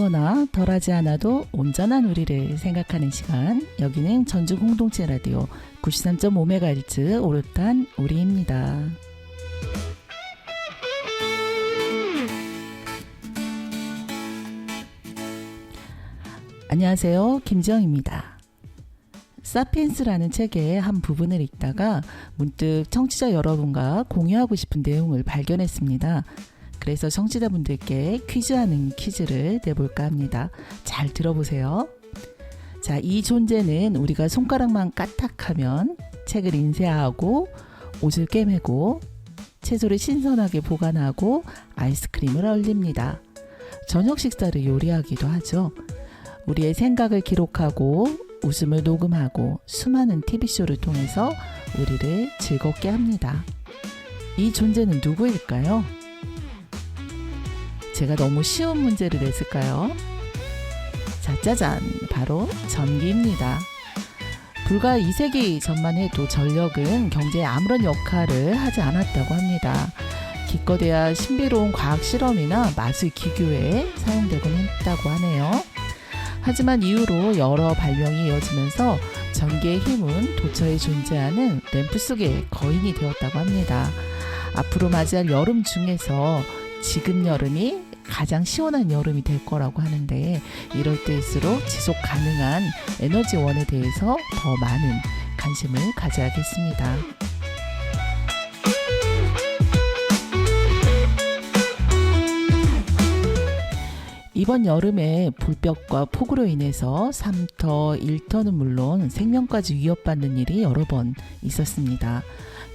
많거나 덜하지 않아도 온전한 우리를 생각하는 시간. 여기는 전주 공동체 라디오 93.5MHz 오롯한 우리입니다. 안녕하세요. 김지영입니다. 사피엔스라는 책의 한 부분을 읽다가 문득 청취자 여러분과 공유하고 싶은 내용을 발견했습니다. 그래서 청취자분들께 퀴즈하는 퀴즈를 내볼까 합니다. 잘 들어보세요. 자, 이 존재는 우리가 손가락만 까딱하면 책을 인쇄하고 옷을 꿰매고 채소를 신선하게 보관하고 아이스크림을 얼립니다. 저녁 식사를 요리하기도 하죠. 우리의 생각을 기록하고 웃음을 녹음하고 수많은 TV쇼를 통해서 우리를 즐겁게 합니다. 이 존재는 누구일까요? 제가 너무 쉬운 문제를 냈을까요? 자, 짜잔! 바로 전기입니다. 불과 2세기 전만 해도 전력은 경제에 아무런 역할을 하지 않았다고 합니다. 기껏해야 신비로운 과학 실험이나 마술 기교에 사용되곤 했다고 하네요. 하지만 이후로 여러 발명이 이어지면서 전기의 힘은 도처에 존재하는 램프 속의 거인이 되었다고 합니다. 앞으로 맞이할 여름 중에서 지금 여름이 가장 시원한 여름이 될 거라고 하는데, 이럴 때일수록 지속 가능한 에너지원에 대해서 더 많은 관심을 가져야겠습니다. 이번 여름에 불볕과 폭우로 인해서 3터, 1터는 물론 생명까지 위협받는 일이 여러 번 있었습니다.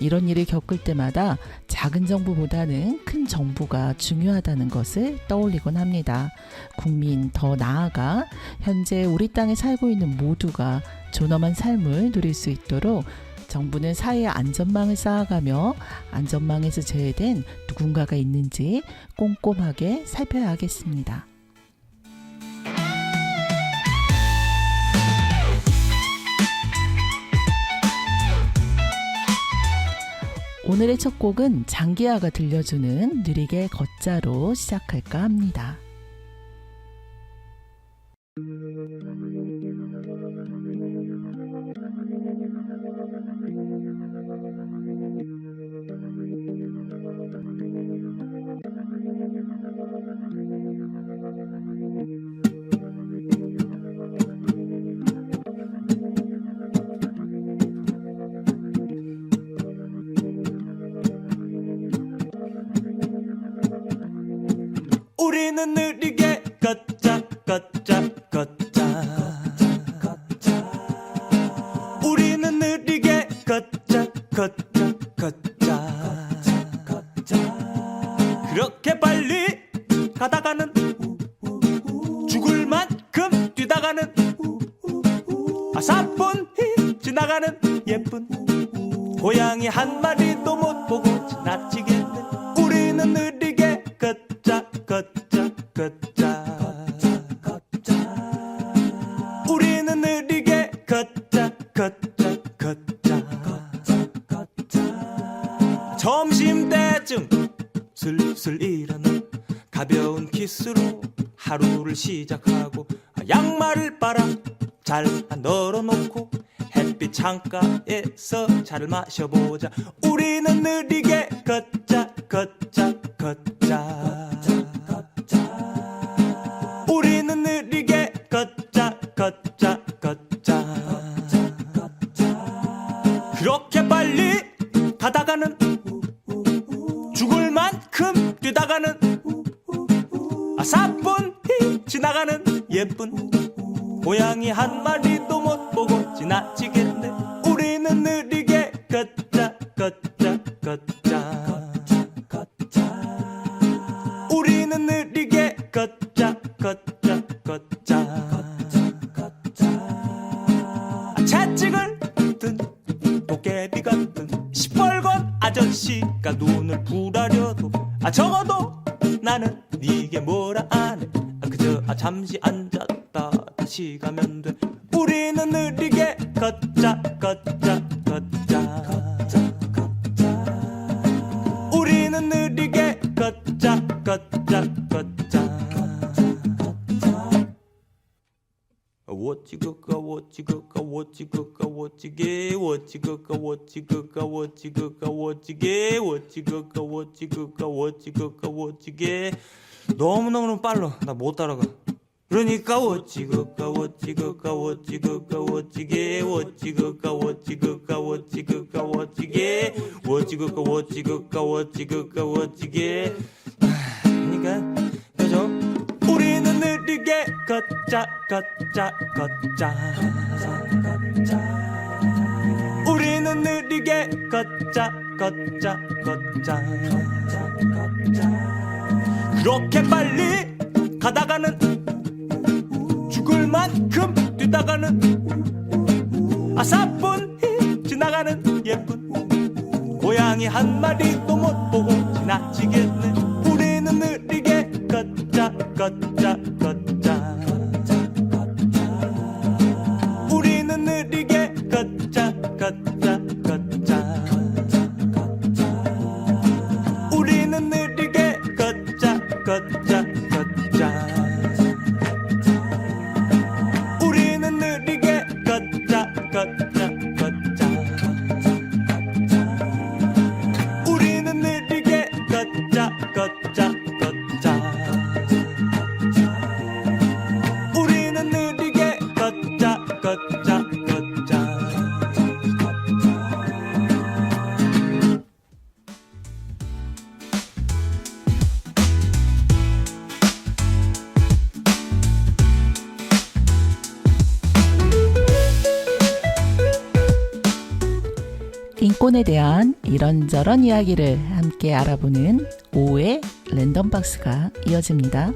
이런 일을 겪을 때마다 작은 정부보다는 큰 정부가 중요하다는 것을 떠올리곤 합니다. 국민, 더 나아가 현재 우리 땅에 살고 있는 모두가 존엄한 삶을 누릴 수 있도록 정부는 사회의 안전망을 쌓아가며 안전망에서 제외된 누군가가 있는지 꼼꼼하게 살펴야 하겠습니다. 오늘의 첫 곡은 장기하가 들려주는 느리게 걷자로 시작할까 합니다. 우리는 느리게 걷자 걷자 걷자 우리는 느리게 걷자 걷자 걷자 그렇게 빨리 가다가는 죽을 만큼 뛰다가는 사뿐히 지나가는 예쁜 고양이 한 마리도 못 보고 지나치겠네. 우리는 느리게 걷자 걷자 걷자 우리는 느리게 걷자 걷자 걷자 점심때쯤 슬슬 일어나 가벼운 키스로 하루를 시작하고 양말을 빨아 잘 널어놓고 햇빛 창가에서 차를 마셔보자. 우리는 느리게 걷자 걷자 걷자 우리는 느리게 걷자 걷자 걷자 그렇게 빨리 가다가는 죽을 만큼 뛰다가는 사뿐히 지나가는 예쁜 고양이 한 마리도 못 보고 지나치겠네. 우리는 느리게 걷자 걷자 걷자 우리는 느리게 걷자 걷자 걷자 채찍을 든 도깨비 같은 시뻘건 아저씨가 눈을 부라려도 적어도 나는 네게 뭐라 안 해. 그저 잠시 앉았다 다시 가면 돼. 우리는 느리게 걷자 걷자 걷자 우리는 느리게 걷자 걷자 걷자 워찌그까 워찌그까 워찌그까 워찌게 워찌그까 워찌그까 워찌그까 워찌게 워찌그까 워찌그까 워찌그까 워찌게 너무너무 빨라. 나 못 따라가. 그러니까 워찌그까 워찌그까 워찌그까 워찌게 워찌그까 워찌그까 워찌그까 워찌게 워찌그까 워찌그까 워찌그까 워찌게 그러니까 그죠? 우리는 느리게 걷자 걷자 걷자 우리는 느리게 걷자 걷자 걷자 그렇게 빨리 가다가는 죽을 만큼 뛰다가는 사뿐히 지나가는 예쁜 고양이 한 마리도 못 보고 지나치겠네. 우리는 느리게 걷자 걷자 걷자 우리는 느리게 걷자 걷자 걷자 우리는 느리게 걷자 걷자 걷자 우리는 느리게 걷자 걷자 걷자 우리는 느리게 걷자 걷자 걷자 우리는 느리게 걷자 걷자 걷자 인권에 대한 이런저런 이야기를 함께 알아보는 5회 랜덤박스가 이어집니다.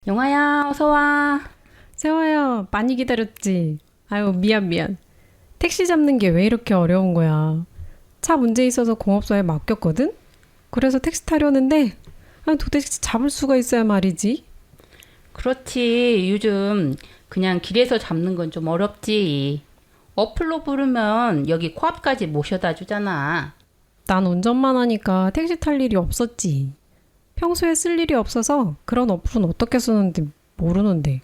영아야, 어서와. 세화야, 많이 기다렸지? 아유, 미안. 택시 잡는 게 왜 이렇게 어려운 거야? 차 문제 있어서 공업소에 맡겼거든? 그래서 택시 타려는데 도대체 잡을 수가 있어야 말이지. 그렇지, 요즘 그냥 길에서 잡는 건 좀 어렵지. 어플로 부르면 여기 코앞까지 모셔다 주잖아. 난 운전만 하니까 택시 탈 일이 없었지. 평소에 쓸 일이 없어서 그런 어플은 어떻게 쓰는지 모르는데.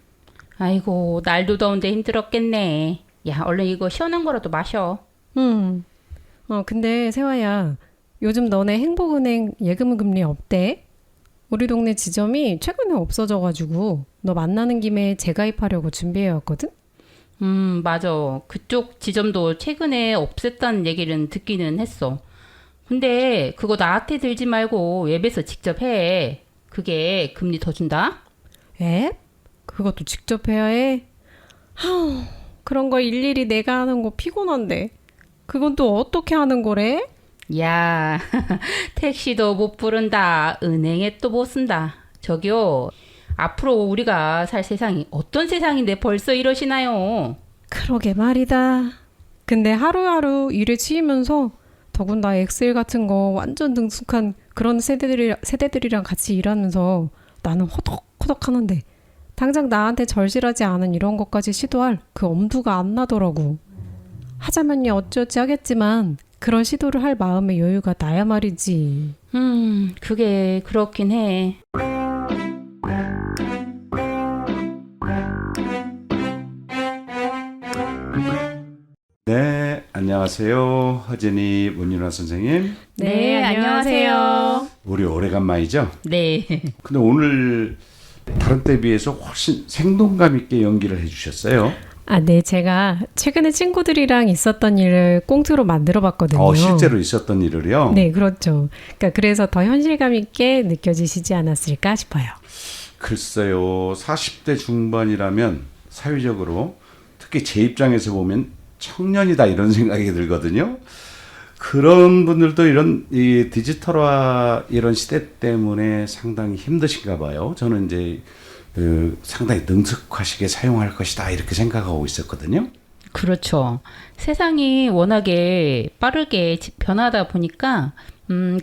아이고, 날도 더운데 힘들었겠네. 야, 얼른 이거 시원한 거라도 마셔. 근데 세화야, 요즘 너네 행복은행 예금 금리 어때? 우리 동네 지점이 최근에 없어져가지고 너 만나는 김에 재가입하려고 준비해왔거든? 맞아. 그쪽 지점도 최근에 없앴다는 얘기는 듣기는 했어. 근데 그거 나한테 들지 말고 웹에서 직접 해. 그게 금리 더 준다? 앱? 그것도 직접 해야 해? 그런 거 일일이 내가 하는 거 피곤한데. 그건 또 어떻게 하는 거래? 야, 택시도 못 부른다. 은행에 또 못 쓴다. 저기요, 앞으로 우리가 살 세상이 어떤 세상인데 벌써 이러시나요? 그러게 말이다. 근데 하루하루 일에 치이면서 더군다나 엑셀 같은 거 완전 능숙한 그런 세대들이랑 같이 일하면서 나는 호덕호덕 하는데 당장 나한테 절실하지 않은 이런 것까지 시도할 그 엄두가 안 나더라고. 하자면야 어찌어찌 하겠지만 그런 시도를 할 마음의 여유가 나야 말이지. 그게 그렇긴 해. 네, 안녕하세요. 허진이 문윤아 선생님. 네, 안녕하세요. 우리 오래간만이죠? 네. 근데 오늘 다른 때에 비해서 훨씬 생동감 있게 연기를 해주셨어요. 네, 제가 최근에 친구들이랑 있었던 일을 꽁트로 만들어 봤거든요. 실제로 있었던 일을요? 네, 그렇죠. 그러니까 그래서 더 현실감 있게 느껴지시지 않았을까 싶어요. 글쎄요, 40대 중반이라면 사회적으로 특히 제 입장에서 보면 청년이다 이런 생각이 들거든요. 그런 분들도 이런 이 디지털화 이런 시대 때문에 상당히 힘드신가 봐요. 저는 이제 상당히 능숙하시게 사용할 것이다 이렇게 생각하고 있었거든요. 그렇죠. 세상이 워낙에 빠르게 변하다 보니까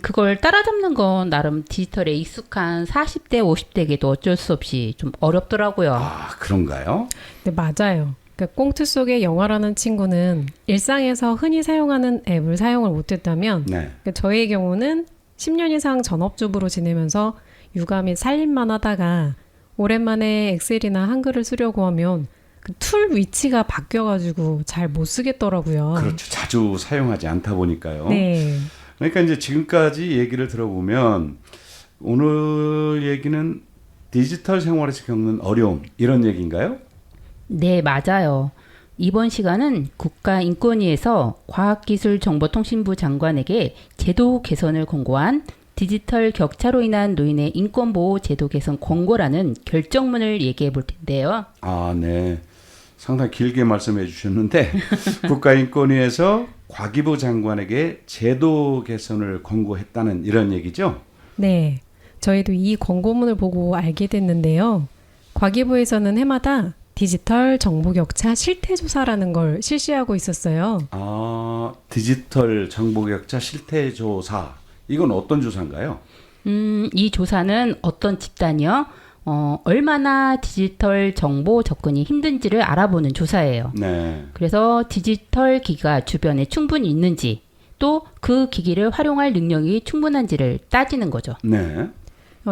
그걸 따라잡는 건 나름 디지털에 익숙한 40대, 50대에게도 어쩔 수 없이 좀 어렵더라고요. 아, 그런가요? 네, 맞아요. 그러니까 꽁트 속의 영화라는 친구는 일상에서 흔히 사용하는 앱을 사용을 못했다면 네. 그러니까 저의 경우는 10년 이상 전업주부로 지내면서 육아 및 살림만 하다가 오랜만에 엑셀이나 한글을 쓰려고 하면 그 툴 위치가 바뀌어가지고 잘 못 쓰겠더라고요. 그렇죠. 자주 사용하지 않다 보니까요. 네. 그러니까 이제 지금까지 얘기를 들어보면 오늘 얘기는 디지털 생활에서 겪는 어려움 이런 얘기인가요? 네, 맞아요. 이번 시간은 국가인권위에서 과학기술정보통신부 장관에게 제도 개선을 권고한 디지털 격차로 인한 노인의 인권보호 제도 개선 권고라는 결정문을 얘기해 볼 텐데요. 아, 네. 상당히 길게 말씀해 주셨는데 국가인권위에서 과기부 장관에게 제도 개선을 권고했다는 이런 얘기죠? 네. 저희도 이 권고문을 보고 알게 됐는데요. 과기부에서는 해마다 디지털 정보격차 실태조사라는 걸 실시하고 있었어요. 아, 디지털 정보격차 실태조사. 이건 어떤 조사인가요? 이 조사는 어떤 집단이요? 얼마나 디지털 정보 접근이 힘든지를 알아보는 조사예요. 네. 그래서 디지털 기기가 주변에 충분히 있는지 또 그 기기를 활용할 능력이 충분한지를 따지는 거죠. 네.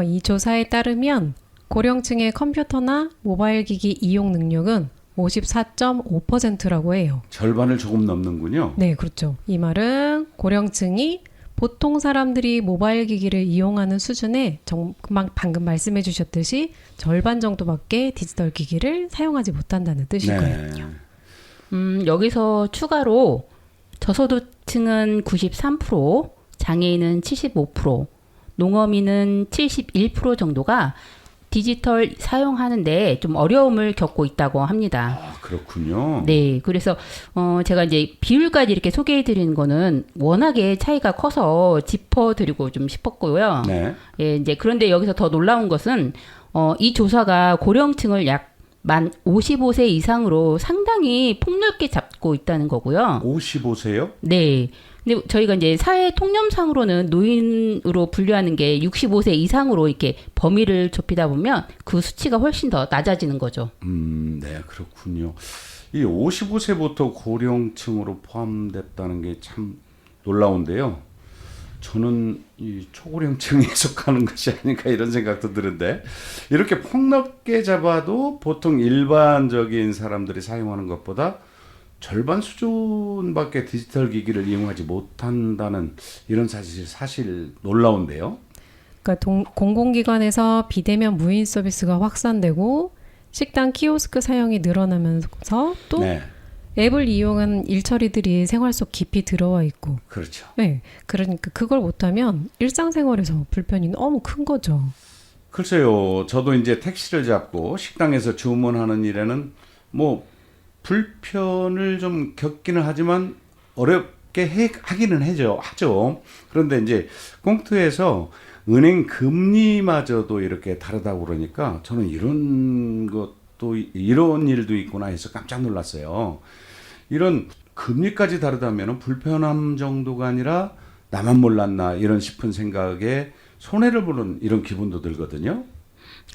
이 조사에 따르면 고령층의 컴퓨터나 모바일 기기 이용 능력은 54.5%라고 해요. 절반을 조금 넘는군요. 네, 그렇죠. 이 말은 고령층이 보통 사람들이 모바일 기기를 이용하는 수준에 방금 말씀해 주셨듯이 절반 정도밖에 디지털 기기를 사용하지 못한다는 뜻이거든요. 여기서 추가로 저소득층은 93%, 장애인은 75%, 농어민은 71% 정도가 디지털 사용하는데 좀 어려움을 겪고 있다고 합니다. 아, 그렇군요. 네, 그래서 제가 이제 비율까지 이렇게 소개해 드리는 거는 워낙에 차이가 커서 짚어 드리고 좀 싶었고요. 네. 예, 이제 그런데 여기서 더 놀라운 것은 이 조사가 고령층을 약 만 55세 이상으로 상당히 폭넓게 잡고 있다는 거고요. 55세요? 네. 근데 저희가 이제 사회 통념상으로는 노인으로 분류하는 게 65세 이상으로 이렇게 범위를 좁히다 보면 그 수치가 훨씬 더 낮아지는 거죠. 네, 그렇군요. 이 55세부터 고령층으로 포함됐다는 게 참 놀라운데요. 저는 이 초고령층에 속하는 것이 아닌가 이런 생각도 드는데 이렇게 폭넓게 잡아도 보통 일반적인 사람들이 사용하는 것보다 절반 수준밖에 디지털 기기를 이용하지 못한다는 이런 사실 놀라운데요. 그러니까 공공기관에서 비대면 무인 서비스가 확산되고 식당 키오스크 사용이 늘어나면서 또 네, 앱을 이용한 일처리들이 생활 속 깊이 들어와 있고 그렇죠. 네, 그러니까 그걸 못하면 일상생활에서 불편이 너무 큰 거죠. 글쎄요, 저도 이제 택시를 잡고 식당에서 주문하는 일에는 뭐 불편을 좀 겪기는 하지만 어렵게 하기는 하죠. 그런데 이제 꽁트에서 은행 금리마저도 이렇게 다르다고 그러니까 저는 이런 일도 있구나 해서 깜짝 놀랐어요. 이런 금리까지 다르다면 불편함 정도가 아니라 나만 몰랐나 이런 싶은 생각에 손해를 보는 이런 기분도 들거든요.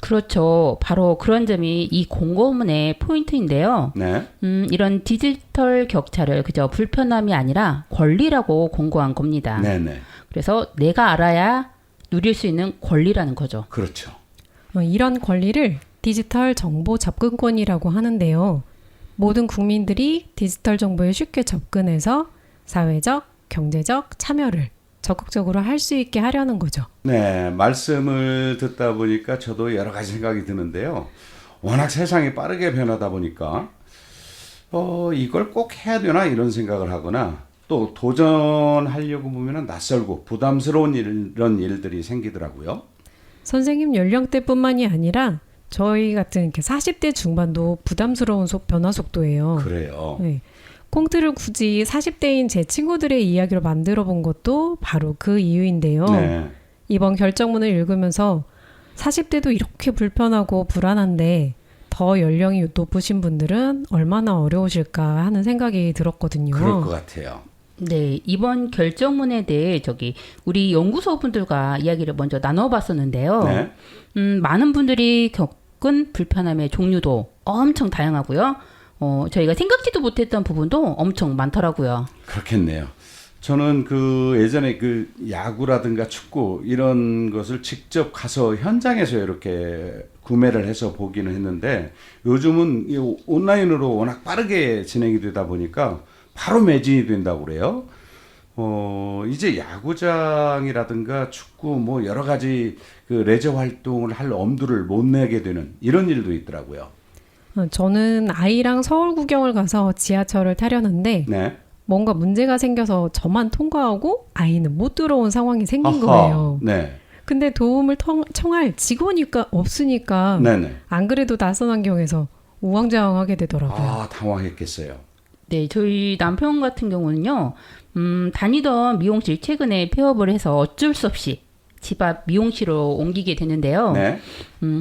그렇죠. 바로 그런 점이 이 공고문의 포인트인데요. 네. 이런 디지털 격차를 그저 불편함이 아니라 권리라고 공고한 겁니다. 네네. 그래서 내가 알아야 누릴 수 있는 권리라는 거죠. 그렇죠. 이런 권리를 디지털 정보 접근권이라고 하는데요. 모든 국민들이 디지털 정보에 쉽게 접근해서 사회적, 경제적 참여를 적극적으로 할 수 있게 하려는 거죠. 네, 말씀을 듣다 보니까 저도 여러 가지 생각이 드는데요. 워낙 세상이 빠르게 변하다 보니까 이걸 꼭 해야 되나 이런 생각을 하거나 또 도전하려고 보면 낯설고 부담스러운 이런 일들이 생기더라고요. 선생님 연령대뿐만이 아니라 저희 같은 이렇게 40대 중반도 부담스러운 변화 속도예요. 그래요. 네. 꽁트를 굳이 40대인 제 친구들의 이야기로 만들어 본 것도 바로 그 이유인데요. 네. 이번 결정문을 읽으면서 40대도 이렇게 불편하고 불안한데 더 연령이 높으신 분들은 얼마나 어려우실까 하는 생각이 들었거든요. 그럴 것 같아요. 네, 이번 결정문에 대해 우리 연구소 분들과 이야기를 먼저 나눠봤었는데요. 네. 많은 분들이 겪은 불편함의 종류도 엄청 다양하고요. 저희가 생각지도 못했던 부분도 엄청 많더라고요. 그렇겠네요. 저는 그 예전에 그 야구라든가 축구 이런 것을 직접 가서 현장에서 이렇게 구매를 해서 보기는 했는데 요즘은 이 온라인으로 워낙 빠르게 진행이 되다 보니까 바로 매진이 된다고 그래요. 이제 야구장이라든가 축구 뭐 여러 가지 그 레저 활동을 할 엄두를 못 내게 되는 이런 일도 있더라고요. 저는 아이랑 서울 구경을 가서 지하철을 타려는데 네. 뭔가 문제가 생겨서 저만 통과하고 아이는 못 들어온 상황이 생긴 아하, 거예요. 네. 근데 도움을 청할 직원이 없으니까 네네. 안 그래도 낯선 환경에서 우왕좌왕하게 되더라고요. 아, 당황했겠어요. 네, 저희 남편 같은 경우는요, 다니던 미용실 최근에 폐업을 해서 어쩔 수 없이 집 앞 미용실로 옮기게 됐는데요. 네.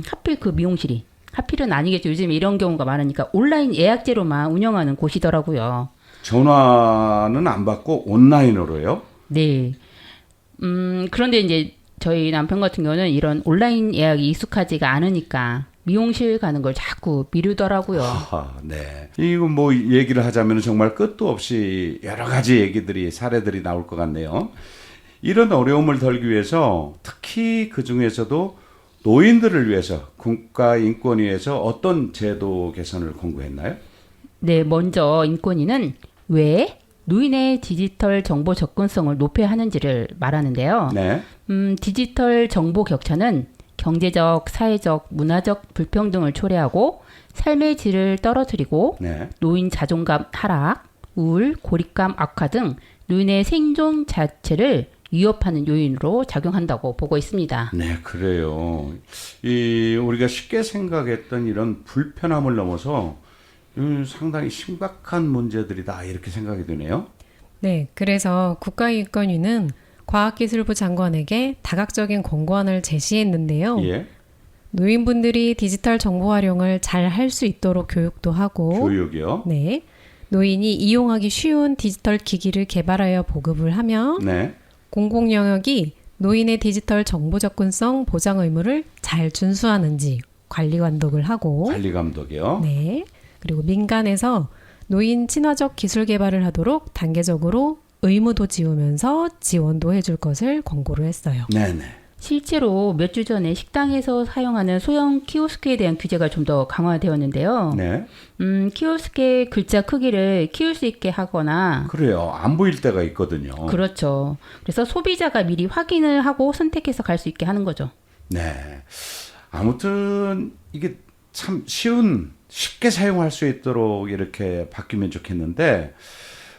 하필 그 미용실이, 하필은 아니겠죠. 요즘 이런 경우가 많으니까 온라인 예약제로만 운영하는 곳이더라고요. 전화는 안 받고 온라인으로요? 네. 그런데 이제 저희 남편 같은 경우는 이런 온라인 예약이 익숙하지가 않으니까 미용실 가는 걸 자꾸 미루더라고요. 네. 이거 뭐 얘기를 하자면 정말 끝도 없이 여러 가지 얘기들이 사례들이 나올 것 같네요. 이런 어려움을 덜기 위해서 특히 그 중에서도 노인들을 위해서 국가인권위에서 어떤 제도 개선을 권고했나요? 네, 먼저 인권위는 왜 노인의 디지털 정보 접근성을 높여야 하는지를 말하는데요. 네. 디지털 정보 격차는 경제적, 사회적, 문화적 불평등을 초래하고 삶의 질을 떨어뜨리고 네. 노인 자존감 하락, 우울, 고립감 악화 등 노인의 생존 자체를 위협하는 요인으로 작용한다고 보고 있습니다. 네, 그래요. 우리가 쉽게 생각했던 이런 불편함을 넘어서 상당히 심각한 문제들이다 이렇게 생각이 드네요. 네, 그래서 국가인권위는 과학기술부 장관에게 다각적인 권고안을 제시했는데요. 예. 노인분들이 디지털 정보 활용을 잘 할 수 있도록 교육도 하고, 교육이요. 네, 노인이 이용하기 쉬운 디지털 기기를 개발하여 보급을 하며 네. 공공 영역이 노인의 디지털 정보 접근성 보장 의무를 잘 준수하는지 관리 감독을 하고, 관리 감독이요. 네, 그리고 민간에서 노인 친화적 기술 개발을 하도록 단계적으로 의무도 지우면서 지원도 해줄 것을 권고를 했어요. 네네. 실제로 몇 주 전에 식당에서 사용하는 소형 키오스크에 대한 규제가 좀 더 강화되었는데요. 네. 키오스크의 글자 크기를 키울 수 있게 하거나 그래요. 안 보일 때가 있거든요. 그렇죠. 그래서 소비자가 미리 확인을 하고 선택해서 갈 수 있게 하는 거죠. 네. 아무튼 이게 참 쉽게 사용할 수 있도록 이렇게 바뀌면 좋겠는데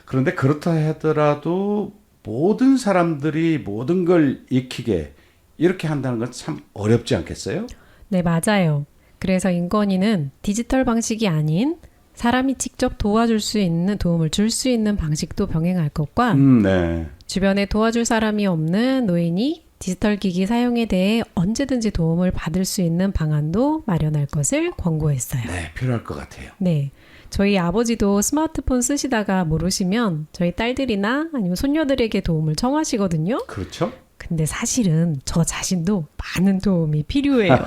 그런데 그렇다 하더라도 모든 사람들이 모든 걸 익히게 이렇게 한다는 건 참 어렵지 않겠어요? 네, 맞아요. 그래서 인권위는 디지털 방식이 아닌 사람이 직접 도와줄 수 있는 도움을 줄 수 있는 방식도 병행할 것과 네. 주변에 도와줄 사람이 없는 노인이 디지털 기기 사용에 대해 언제든지 도움을 받을 수 있는 방안도 마련할 것을 권고했어요. 네, 필요할 것 같아요. 네. 저희 아버지도 스마트폰 쓰시다가 모르시면 저희 딸들이나 아니면 손녀들에게 도움을 청하시거든요. 그렇죠? 근데 사실은 저 자신도 많은 도움이 필요해요.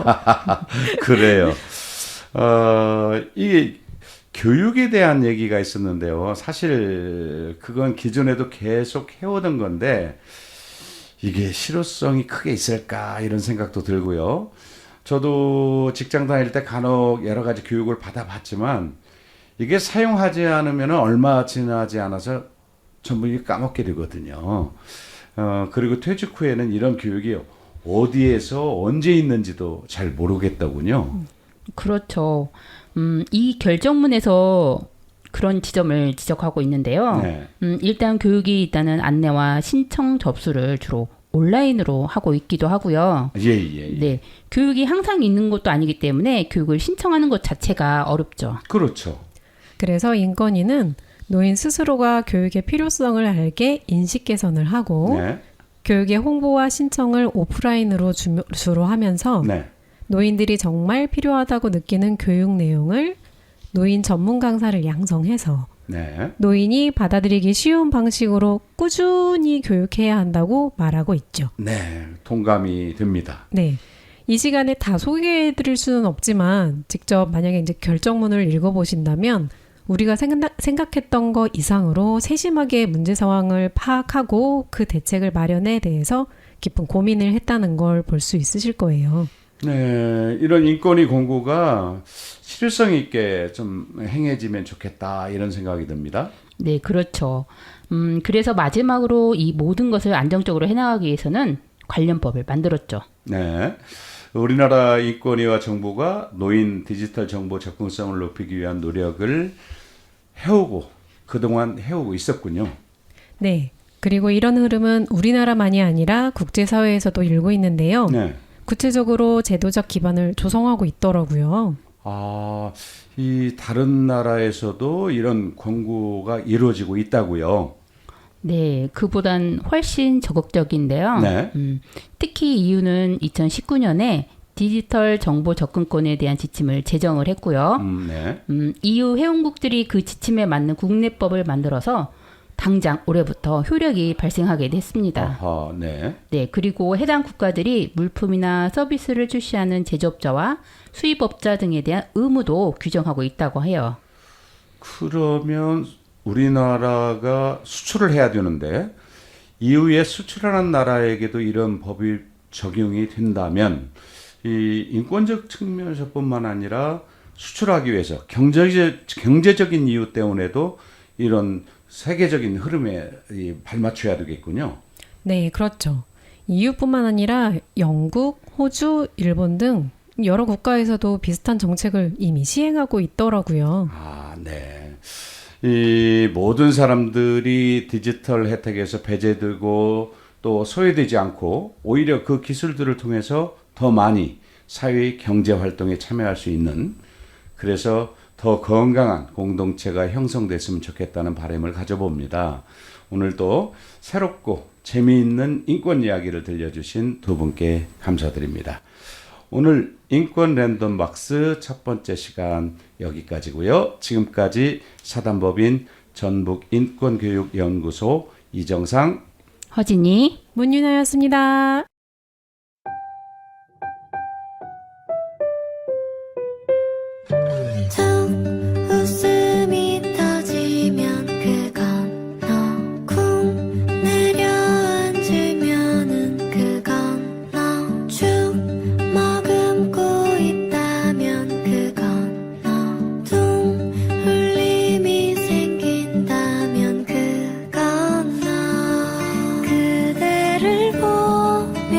그래요. 이게 교육에 대한 얘기가 있었는데요. 사실 그건 기존에도 계속 해오던 건데 이게 실효성이 크게 있을까 이런 생각도 들고요. 저도 직장 다닐 때 간혹 여러 가지 교육을 받아봤지만 이게 사용하지 않으면 얼마 지나지 않아서 전부 이게 까먹게 되거든요. 그리고 퇴직 후에는 이런 교육이 어디에서 언제 있는지도 잘 모르겠더군요. 그렇죠. 이 결정문에서 그런 지점을 지적하고 있는데요. 네. 일단 교육이 있다는 안내와 신청 접수를 주로 온라인으로 하고 있기도 하고요. 예. 네, 교육이 항상 있는 것도 아니기 때문에 교육을 신청하는 것 자체가 어렵죠. 그렇죠. 그래서 인권위는 노인 스스로가 교육의 필요성을 알게 인식 개선을 하고 네. 교육의 홍보와 신청을 오프라인으로 주로 하면서 네. 노인들이 정말 필요하다고 느끼는 교육 내용을 노인 전문 강사를 양성해서 네. 노인이 받아들이기 쉬운 방식으로 꾸준히 교육해야 한다고 말하고 있죠. 네. 동감이 됩니다. 네. 이 시간에 다 소개해 드릴 수는 없지만 직접 만약에 이제 결정문을 읽어 보신다면 우리가 생각했던 것 이상으로 세심하게 문제 상황을 파악하고 그 대책을 마련에 대해서 깊은 고민을 했다는 걸 볼 수 있으실 거예요. 네. 이런 인권위 공고가 실효성 있게 좀 행해지면 좋겠다 이런 생각이 듭니다. 네, 그렇죠. 그래서 마지막으로 이 모든 것을 안정적으로 해나가기 위해서는 관련법을 만들었죠. 네. 우리나라 인권위와 정부가 노인 디지털 정보 접근성을 높이기 위한 노력을 그동안 해오고 있었군요. 네. 그리고 이런 흐름은 우리나라만이 아니라 국제사회에서도 일고 있는데요. 네. 구체적으로 제도적 기반을 조성하고 있더라고요. 아, 이 다른 나라에서도 이런 권고가 이루어지고 있다고요. 네, 그보단 훨씬 적극적인데요. 네. 특히 EU는 2019년에 디지털 정보 접근권에 대한 지침을 제정을 했고요. 네. EU 회원국들이 그 지침에 맞는 국내법을 만들어서 당장 올해부터 효력이 발생하게 됐습니다. 아하, 네. 네, 그리고 해당 국가들이 물품이나 서비스를 출시하는 제조업자와 수입업자 등에 대한 의무도 규정하고 있다고 해요. 그러면 우리나라가 수출을 해야 되는데 이후에 수출하는 나라에게도 이런 법이 적용이 된다면 이 인권적 측면에서뿐만 아니라 수출하기 위해서 경제적인 이유 때문에도 이런 세계적인 흐름에 발맞춰야 되겠군요. 네, 그렇죠. EU뿐만 아니라 영국, 호주, 일본 등 여러 국가에서도 비슷한 정책을 이미 시행하고 있더라고요. 아, 네. 이 모든 사람들이 디지털 혜택에서 배제되고 또 소외되지 않고 오히려 그 기술들을 통해서 더 많이 사회 경제 활동에 참여할 수 있는, 그래서 더 건강한 공동체가 형성됐으면 좋겠다는 바람을 가져봅니다. 오늘도 새롭고 재미있는 인권 이야기를 들려주신 두 분께 감사드립니다. 오늘 인권 랜덤 박스 첫 번째 시간 여기까지고요. 지금까지 사단법인 전북인권교육연구소 이정상, 허진이 문윤아였습니다. 웃음이 터지면 그건 너쿵 내려앉으면은 그건 너 쭉 머금고 있다면 그건 너둥 울림이 생긴다면 그건 너 그대를 보며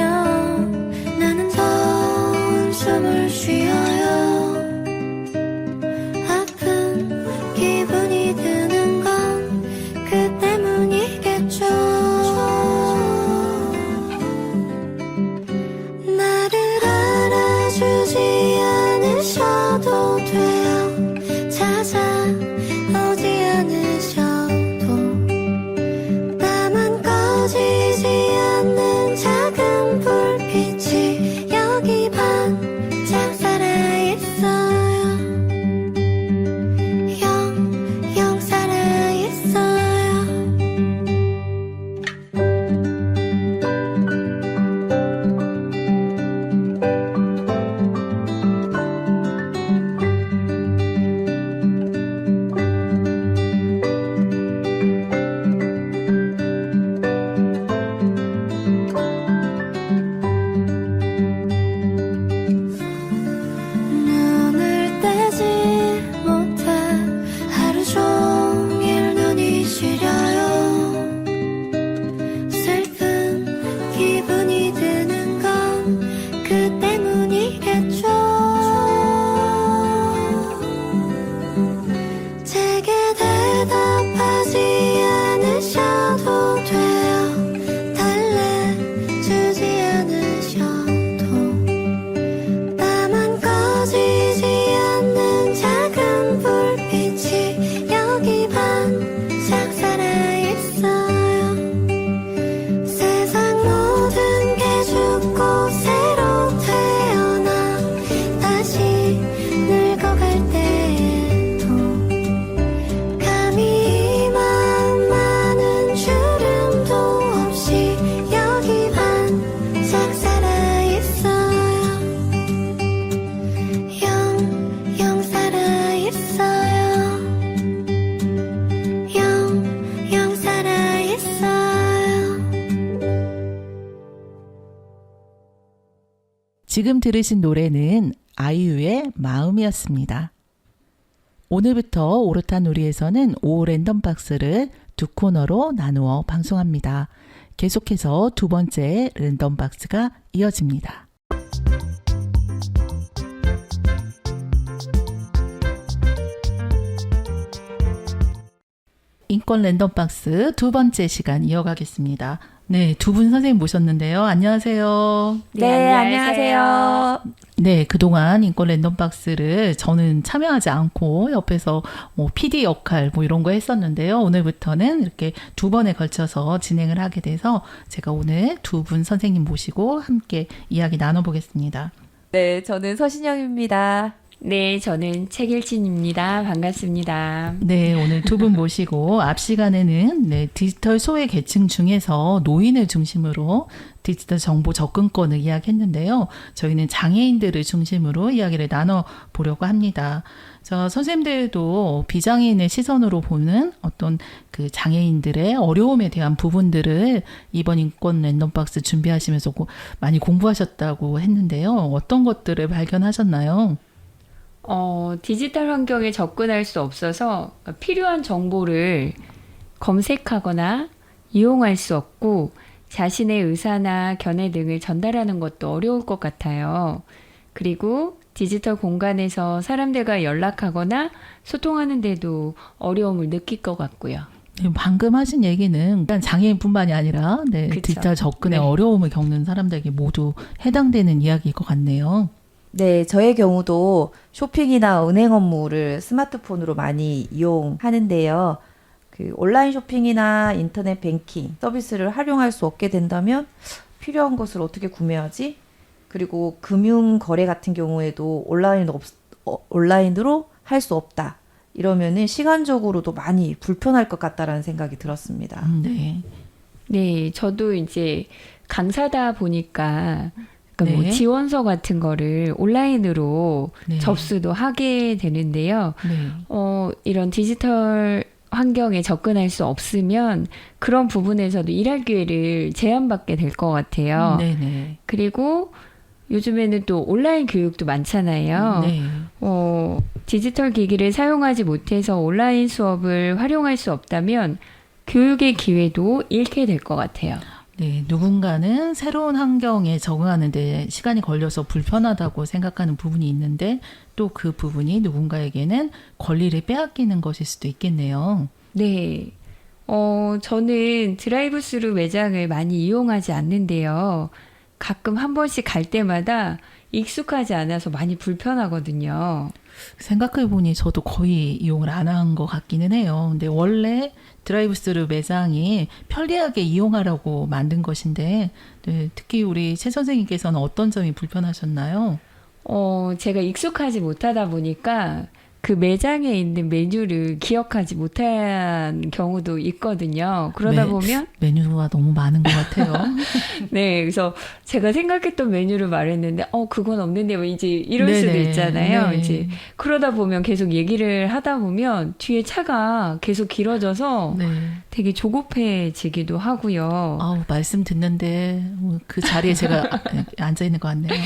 나는 더운 숨을 쉬어요. 기분이 드는 건 그 때문이겠죠. 나를 알아주지 않으셔도 돼요. 찾아오지 않으셔도 나만 꺼지지 않는 작은 불빛이 여기 반짝 살아있어요. 영 살아있어요. 눈을 떼지 못해 하루 종일 눈이 시려요. 슬픈 기분이 드는 건 그 때문이겠죠. 제게 대답하지 않으셔도 돼요. 달래주지 않으셔도 나만 꺼지지 않는 지금 들으신 노래는 아이유의 마음이었습니다. 오늘부터 오롯한 우리에서는 5 랜덤박스를 두 코너로 나누어 방송합니다. 계속해서 두 번째 랜덤박스가 이어집니다. 인권 랜덤박스 두 번째 시간 이어가겠습니다. 네, 두 분 선생님 모셨는데요. 안녕하세요. 네, 안녕하세요. 네, 그동안 인권 랜덤박스를 저는 참여하지 않고 옆에서 PD 역할 이런 거 했었는데요. 오늘부터는 이렇게 두 번에 걸쳐서 진행을 하게 돼서 제가 오늘 두 분 선생님 모시고 함께 이야기 나눠보겠습니다. 네, 저는 서신영입니다. 네, 저는 책일진입니다. 반갑습니다. 네, 오늘 두 분 모시고 앞 시간에는 디지털 소외 계층 중에서 노인을 중심으로 디지털 정보 접근권을 이야기했는데요. 저희는 장애인들을 중심으로 이야기를 나눠보려고 합니다. 선생님들도 비장애인의 시선으로 보는 어떤 그 장애인들의 어려움에 대한 부분들을 이번 인권 랜덤박스 준비하시면서 많이 공부하셨다고 했는데요. 어떤 것들을 발견하셨나요? 디지털 환경에 접근할 수 없어서 필요한 정보를 검색하거나 이용할 수 없고 자신의 의사나 견해 등을 전달하는 것도 어려울 것 같아요. 그리고 디지털 공간에서 사람들과 연락하거나 소통하는데도 어려움을 느낄 것 같고요. 방금 하신 얘기는 장애인뿐만이 아니라 디지털 접근에 어려움을 겪는 사람들에게 모두 해당되는 이야기일 것 같네요. 네, 저의 경우도 쇼핑이나 은행 업무를 스마트폰으로 많이 이용하는데요. 그 온라인 쇼핑이나 인터넷 뱅킹 서비스를 활용할 수 없게 된다면 필요한 것을 어떻게 구매하지? 그리고 금융 거래 같은 경우에도 온라인으로 할 수 없다. 이러면은 시간적으로도 많이 불편할 것 같다라는 생각이 들었습니다. 네. 네, 저도 이제 강사다 보니까 그러니까 네. 지원서 같은 거를 온라인으로 네. 접수도 하게 되는데요. 네. 이런 디지털 환경에 접근할 수 없으면 그런 부분에서도 일할 기회를 제한받게 될 것 같아요. 네네. 그리고 요즘에는 또 온라인 교육도 많잖아요. 네. 디지털 기기를 사용하지 못해서 온라인 수업을 활용할 수 없다면 교육의 기회도 잃게 될 것 같아요. 네, 누군가는 새로운 환경에 적응하는 데 시간이 걸려서 불편하다고 생각하는 부분이 있는데 또 그 부분이 누군가에게는 권리를 빼앗기는 것일 수도 있겠네요. 네. 저는 드라이브 스루 매장을 많이 이용하지 않는데요. 가끔 한 번씩 갈 때마다 익숙하지 않아서 많이 불편하거든요. 생각해보니 저도 거의 이용을 안 한 것 같기는 해요. 근데 원래 드라이브스루 매장이 편리하게 이용하라고 만든 것인데 특히 우리 최 선생님께서는 어떤 점이 불편하셨나요? 제가 익숙하지 못하다 보니까 그 매장에 있는 메뉴를 기억하지 못한 경우도 있거든요. 그러다 보면 메뉴가 너무 많은 것 같아요. 네, 그래서 제가 생각했던 메뉴를 말했는데 그건 없는데 뭐 이제 이럴 수도 있잖아요. 네. 이제 그러다 보면 계속 얘기를 하다 보면 뒤에 차가 계속 길어져서 네. 되게 조급해지기도 하고요. 말씀 듣는데 그 자리에 제가 앉아 있는 것 같네요.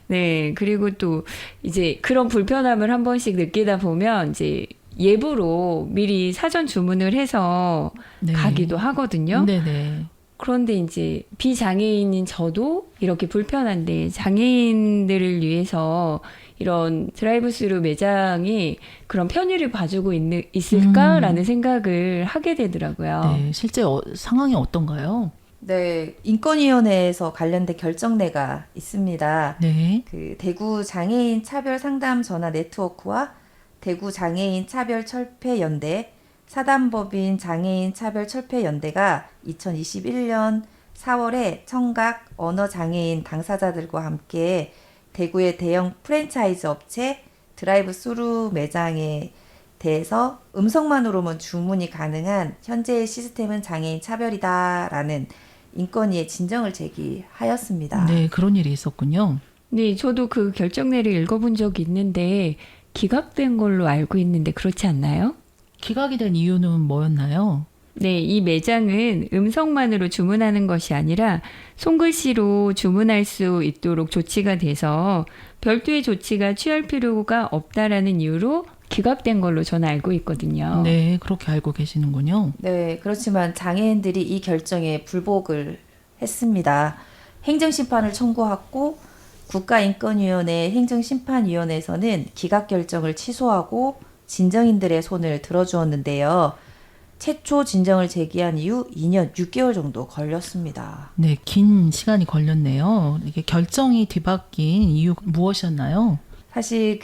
네, 그리고 또 이제 그런 불편함을 한 번씩 느끼다 보면 이제 예부로 미리 사전 주문을 해서 네. 가기도 하거든요. 네네. 그런데 이제 비장애인인 저도 이렇게 불편한데 장애인들을 위해서 이런 드라이브 스루 매장이 그런 편의를 봐주고 있을까라는 생각을 하게 되더라고요. 네, 실제 상황이 어떤가요? 네, 인권위원회에서 관련된 결정례가 있습니다. 네. 그 대구 장애인 차별 상담 전화 네트워크와 대구 장애인 차별 철폐 연대, 사단법인 장애인 차별 철폐 연대가 2021년 4월에 청각 언어 장애인 당사자들과 함께 대구의 대형 프랜차이즈 업체 드라이브 스루 매장에 대해서 음성만으로만 주문이 가능한 현재의 시스템은 장애인 차별이다라는 인권위에 진정을 제기하였습니다. 네, 그런 일이 있었군요. 네, 저도 그 결정례를 읽어본 적이 있는데 기각된 걸로 알고 있는데 그렇지 않나요? 기각이 된 이유는 뭐였나요? 네, 이 매장은 음성만으로 주문하는 것이 아니라 손글씨로 주문할 수 있도록 조치가 돼서 별도의 조치가 취할 필요가 없다라는 이유로 기각된 걸로 저는 알고 있거든요. 네, 그렇게 알고 계시는군요. 네, 그렇지만 장애인들이 이 결정에 불복을 했습니다. 행정심판을 청구하고 국가인권위원회 행정심판위원회에서는 기각 결정을 취소하고 진정인들의 손을 들어주었는데요. 최초 진정을 제기한 이후 2년 6개월 정도 걸렸습니다. 네, 긴 시간이 걸렸네요. 이게 결정이 뒤바뀐 이유 무엇이었나요? 사실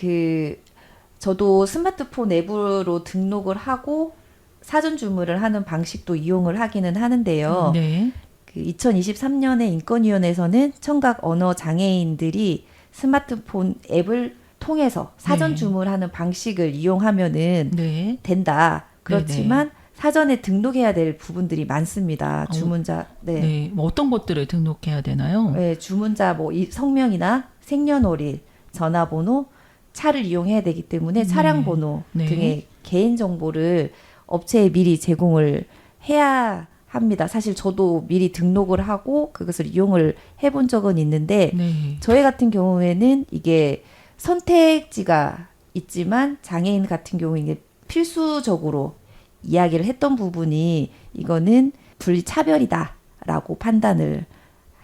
저도 스마트폰 앱으로 등록을 하고 사전 주문을 하는 방식도 이용을 하기는 하는데요. 네. 2023년에 인권위원회에서는 청각 언어 장애인들이 스마트폰 앱을 통해서 사전 네. 주문하는 방식을 이용하면은 네. 된다. 그렇지만 사전에 등록해야 될 부분들이 많습니다. 주문자, 네. 뭐 어떤 것들을 등록해야 되나요? 네, 주문자 성명이나 생년월일, 전화번호, 차를 이용해야 되기 때문에 차량 번호 네. 등의 개인 정보를 업체에 미리 제공을 해야 합니다. 사실 저도 미리 등록을 하고 그것을 이용을 해본 적은 있는데 네. 저희 같은 경우에는 이게 선택지가 있지만 장애인 같은 경우에 이게 필수적으로 이야기를 했던 부분이 이거는 분리차별이다라고 판단을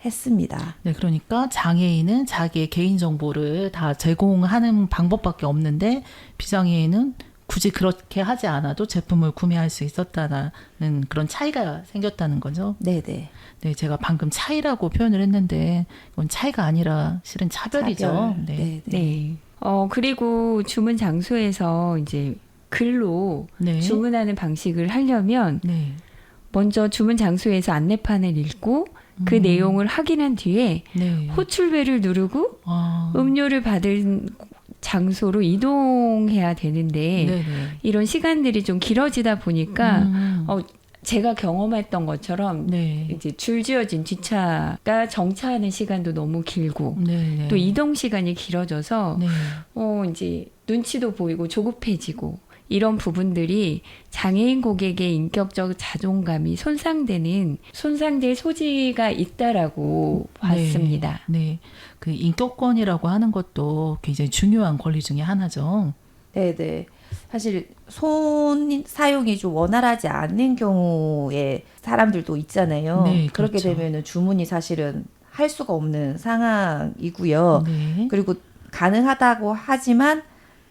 했습니다. 네, 그러니까 장애인은 자기의 개인 정보를 다 제공하는 방법밖에 없는데 비장애인은 굳이 그렇게 하지 않아도 제품을 구매할 수 있었다는 그런 차이가 생겼다는 거죠. 네네. 네, 제가 방금 차이라고 표현을 했는데 이건 차이가 아니라 실은 차별이죠. 차별. 네. 네. 그리고 주문 장소에서 이제 글로 네. 주문하는 방식을 하려면 네. 먼저 주문 장소에서 안내판을 읽고 그 내용을 확인한 뒤에 네. 호출벨을 누르고 아. 음료를 받은 장소로 이동해야 되는데 네네. 이런 시간들이 좀 길어지다 보니까 음. 제가 경험했던 것처럼 네. 이제 줄지어진 뒷차가 정차하는 시간도 너무 길고 네네. 또 이동 시간이 길어져서 네. 이제 눈치도 보이고 조급해지고 이런 부분들이 장애인 고객의 인격적 자존감이 손상될 소지가 있다라고 봤습니다. 네. 그 인격권이라고 하는 것도 굉장히 중요한 권리 중에 하나죠. 네네. 사실 손 사용이 좀 원활하지 않는 경우에 사람들도 있잖아요. 네, 그렇게 그렇죠. 되면은 주문이 사실은 할 수가 없는 상황이고요. 네. 그리고 가능하다고 하지만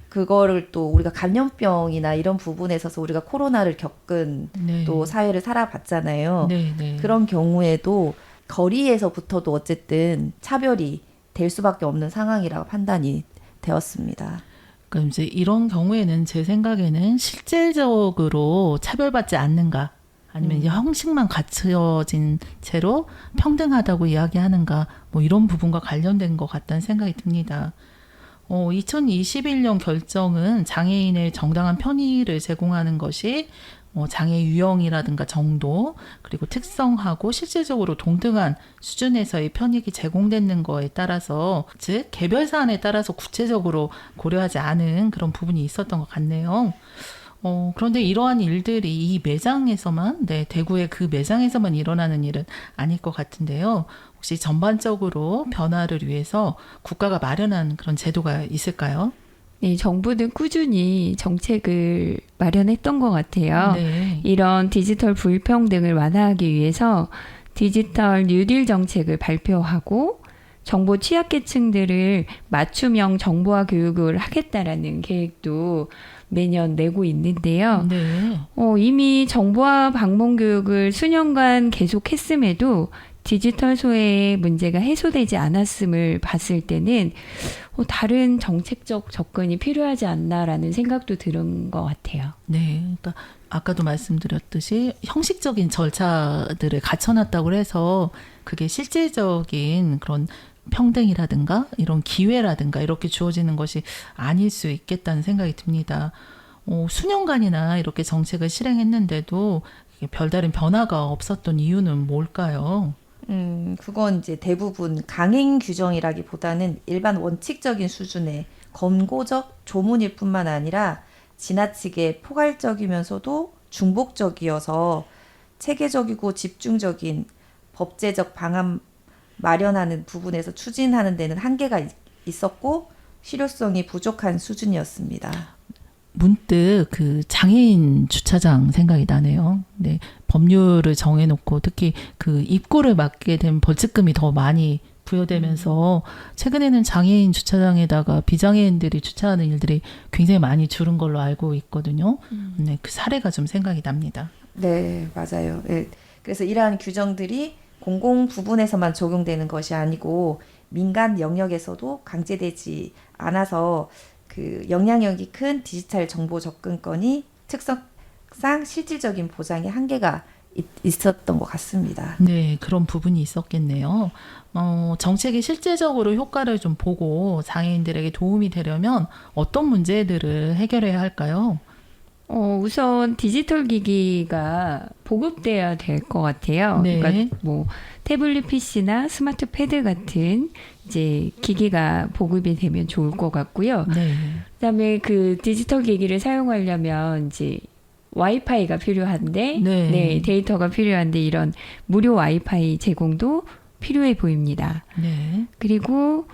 그거를 또 우리가 감염병이나 이런 부분에 있어서 우리가 코로나를 겪은 네. 또 사회를 살아봤잖아요. 네. 그런 경우에도 거리에서부터도 어쨌든 차별이 될 수밖에 없는 상황이라고 판단이 되었습니다. 그럼 이제 이런 경우에는 제 생각에는 실질적으로 차별받지 않는가 아니면 이제 형식만 갖춰진 채로 평등하다고 이야기하는가 뭐 이런 부분과 관련된 것 같다는 생각이 듭니다. 2021년 결정은 장애인의 정당한 편의를 제공하는 것이 장애 유형이라든가 정도 그리고 특성하고 실질적으로 동등한 수준에서의 편익이 제공되는 거에 따라서 즉 개별 사안에 따라서 구체적으로 고려하지 않은 그런 부분이 있었던 것 같네요. 그런데 이러한 일들이 이 매장에서만 대구의 그 매장에서만 일어나는 일은 아닐 것 같은데요. 혹시 전반적으로 변화를 위해서 국가가 마련한 그런 제도가 있을까요? 네, 정부는 꾸준히 정책을 마련했던 것 같아요. 네. 이런 디지털 불평등을 완화하기 위해서 디지털 뉴딜 정책을 발표하고 정보 취약계층들을 맞춤형 정보화 교육을 하겠다라는 계획도 매년 내고 있는데요. 네. 이미 정보화 방문 교육을 수년간 계속했음에도 디지털 소외의 문제가 해소되지 않았음을 봤을 때는 다른 정책적 접근이 필요하지 않나라는 생각도 드는 것 같아요. 네. 그러니까 아까도 말씀드렸듯이 형식적인 절차들을 갖춰놨다고 해서 그게 실질적인 그런 평등이라든가 이런 기회라든가 이렇게 주어지는 것이 아닐 수 있겠다는 생각이 듭니다. 수년간이나 이렇게 정책을 실행했는데도 별다른 변화가 없었던 이유는 뭘까요? 그건 이제 대부분 강행 규정이라기보다는 일반 원칙적인 수준의 권고적 조문일 뿐만 아니라 지나치게 포괄적이면서도 중복적이어서 체계적이고 집중적인 법제적 방안 마련하는 부분에서 추진하는 데는 한계가 있었고 실효성이 부족한 수준이었습니다. 문득 그 장애인 주차장 생각이 나네요. 네, 법률을 정해놓고 특히 그 입구를 막게 되면 벌칙금이 더 많이 부여되면서 최근에는 장애인 주차장에다가 비장애인들이 주차하는 일들이 굉장히 많이 줄은 걸로 알고 있거든요. 네, 그 사례가 좀 생각이 납니다. 네, 맞아요. 네. 그래서 이러한 규정들이 공공 부분에서만 적용되는 것이 아니고 민간 영역에서도 강제되지 않아서 그 영향력이 큰 디지털 정보 접근권이 특성상 실질적인 보장에 한계가 있었던 것 같습니다. 네, 그런 부분이 있었겠네요. 정책이 실제적으로 효과를 좀 보고 장애인들에게 도움이 되려면 어떤 문제들을 해결해야 할까요? 우선 디지털 기기가 보급돼야 될 것 같아요. 네. 그러니까 뭐 태블릿 PC나 스마트 패드 같은 이제 기기가 보급이 되면 좋을 것 같고요. 네. 그다음에 그 디지털 기기를 사용하려면 이제 와이파이가 필요한데, 네. 네, 데이터가 필요한데 이런 무료 와이파이 제공도 필요해 보입니다. 네. 그리고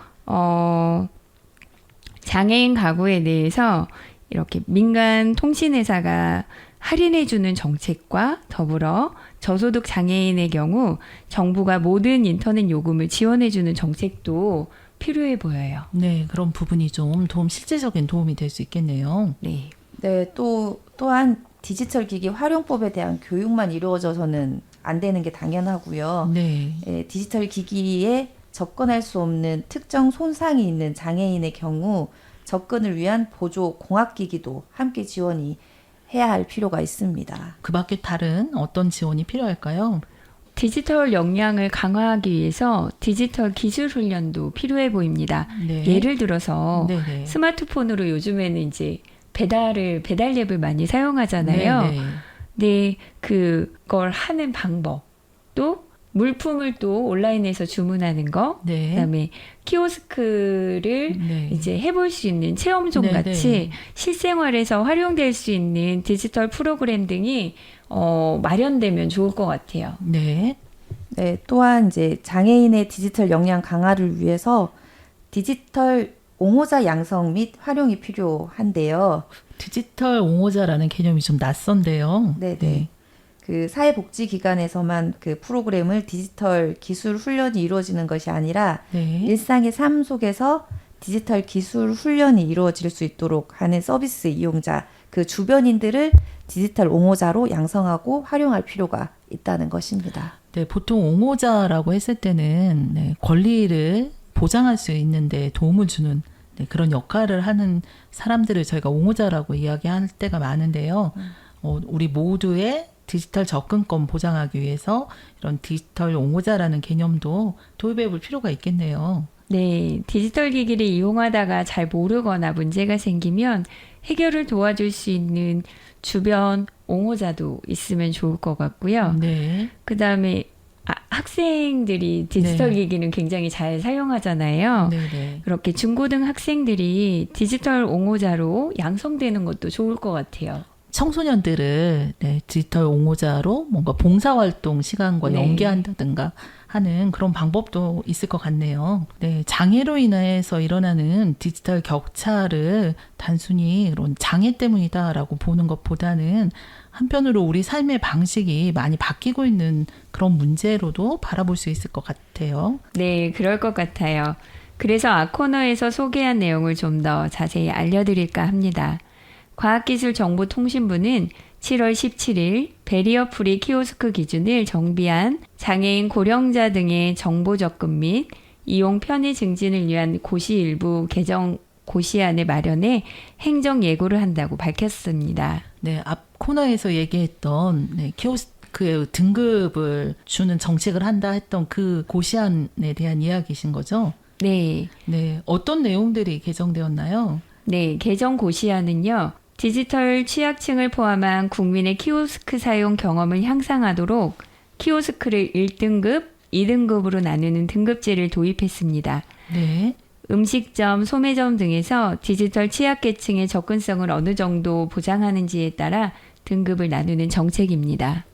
장애인 가구에 대해서 이렇게 민간 통신회사가 할인해주는 정책과 더불어 저소득 장애인의 경우 정부가 모든 인터넷 요금을 지원해주는 정책도 필요해 보여요. 네, 그런 부분이 좀 실제적인 도움이 될 수 있겠네요. 네. 네, 또한 디지털 기기 활용법에 대한 교육만 이루어져서는 안 되는 게 당연하고요. 네. 디지털 기기에 접근할 수 없는 특정 손상이 있는 장애인의 경우 접근을 위한 보조 공학기기도 함께 지원이 해야 할 필요가 있습니다. 그 밖에 다른 어떤 지원이 필요할까요? 디지털 역량을 강화하기 위해서 디지털 기술 훈련도 필요해 보입니다. 네. 예를 들어서 네네. 스마트폰으로 요즘에는 이제 배달 앱을 많이 사용하잖아요. 네네. 네, 그걸 하는 방법, 또 물품을 또 온라인에서 주문하는 거, 네. 그다음에 키오스크를 네. 이제 해볼 수 있는 체험존 네네. 같이 실생활에서 활용될 수 있는 디지털 프로그램 등이 마련되면 좋을 것 같아요. 네. 네, 또한 이제 장애인의 디지털 역량 강화를 위해서 디지털 옹호자 양성 및 활용이 필요한데요. 디지털 옹호자라는 개념이 좀 낯선데요. 네네. 그 사회복지기관에서만 그 프로그램을 디지털 기술 훈련이 이루어지는 것이 아니라 네. 일상의 삶 속에서 디지털 기술 훈련이 이루어질 수 있도록 하는 서비스 이용자, 그 주변인들을 디지털 옹호자로 양성하고 활용할 필요가 있다는 것입니다. 네, 보통 옹호자라고 했을 때는 네, 권리를 보장할 수 있는데 도움을 주는 네, 그런 역할을 하는 사람들을 저희가 옹호자라고 이야기할 때가 많은데요. 우리 모두의 디지털 접근권 보장하기 위해서 이런 디지털 옹호자라는 개념도 도입해 볼 필요가 있겠네요. 네, 디지털 기기를 이용하다가 잘 모르거나 문제가 생기면 해결을 도와줄 수 있는 주변 옹호자도 있으면 좋을 것 같고요. 네. 그다음에 학생들이 디지털 네. 기기는 굉장히 잘 사용하잖아요. 네네. 그렇게 중고등 학생들이 디지털 옹호자로 양성되는 것도 좋을 것 같아요. 청소년들을 네, 디지털 옹호자로 뭔가 봉사활동 시간과 네. 연계한다든가 하는 그런 방법도 있을 것 같네요. 네, 장애로 인해서 일어나는 디지털 격차를 단순히 그런 장애 때문이다라고 보는 것보다는 한편으로 우리 삶의 방식이 많이 바뀌고 있는 그런 문제로도 바라볼 수 있을 것 같아요. 네, 그럴 것 같아요. 그래서 아코너에서 소개한 내용을 좀 더 자세히 알려드릴까 합니다. 과학기술정보통신부는 7월 17일 베리어 프리 키오스크 기준을 정비한 장애인 고령자 등의 정보 접근 및 이용 편의 증진을 위한 고시 일부 개정 고시안을 마련해 행정 예고를 한다고 밝혔습니다. 네, 앞 코너에서 얘기했던 네, 키오스크 등급을 주는 정책을 한다 했던 그 고시안에 대한 이야기이신 거죠? 네. 네, 어떤 내용들이 개정되었나요? 네, 개정 고시안은요. 디지털 취약층을 포함한 국민의 키오스크 사용 경험을 향상하도록 키오스크를 1등급, 2등급으로 나누는 등급제를 도입했습니다. 네. 음식점, 소매점 등에서 디지털 취약계층의 접근성을 어느 정도 보장하는지에 따라 등급을 나누는 정책입니다.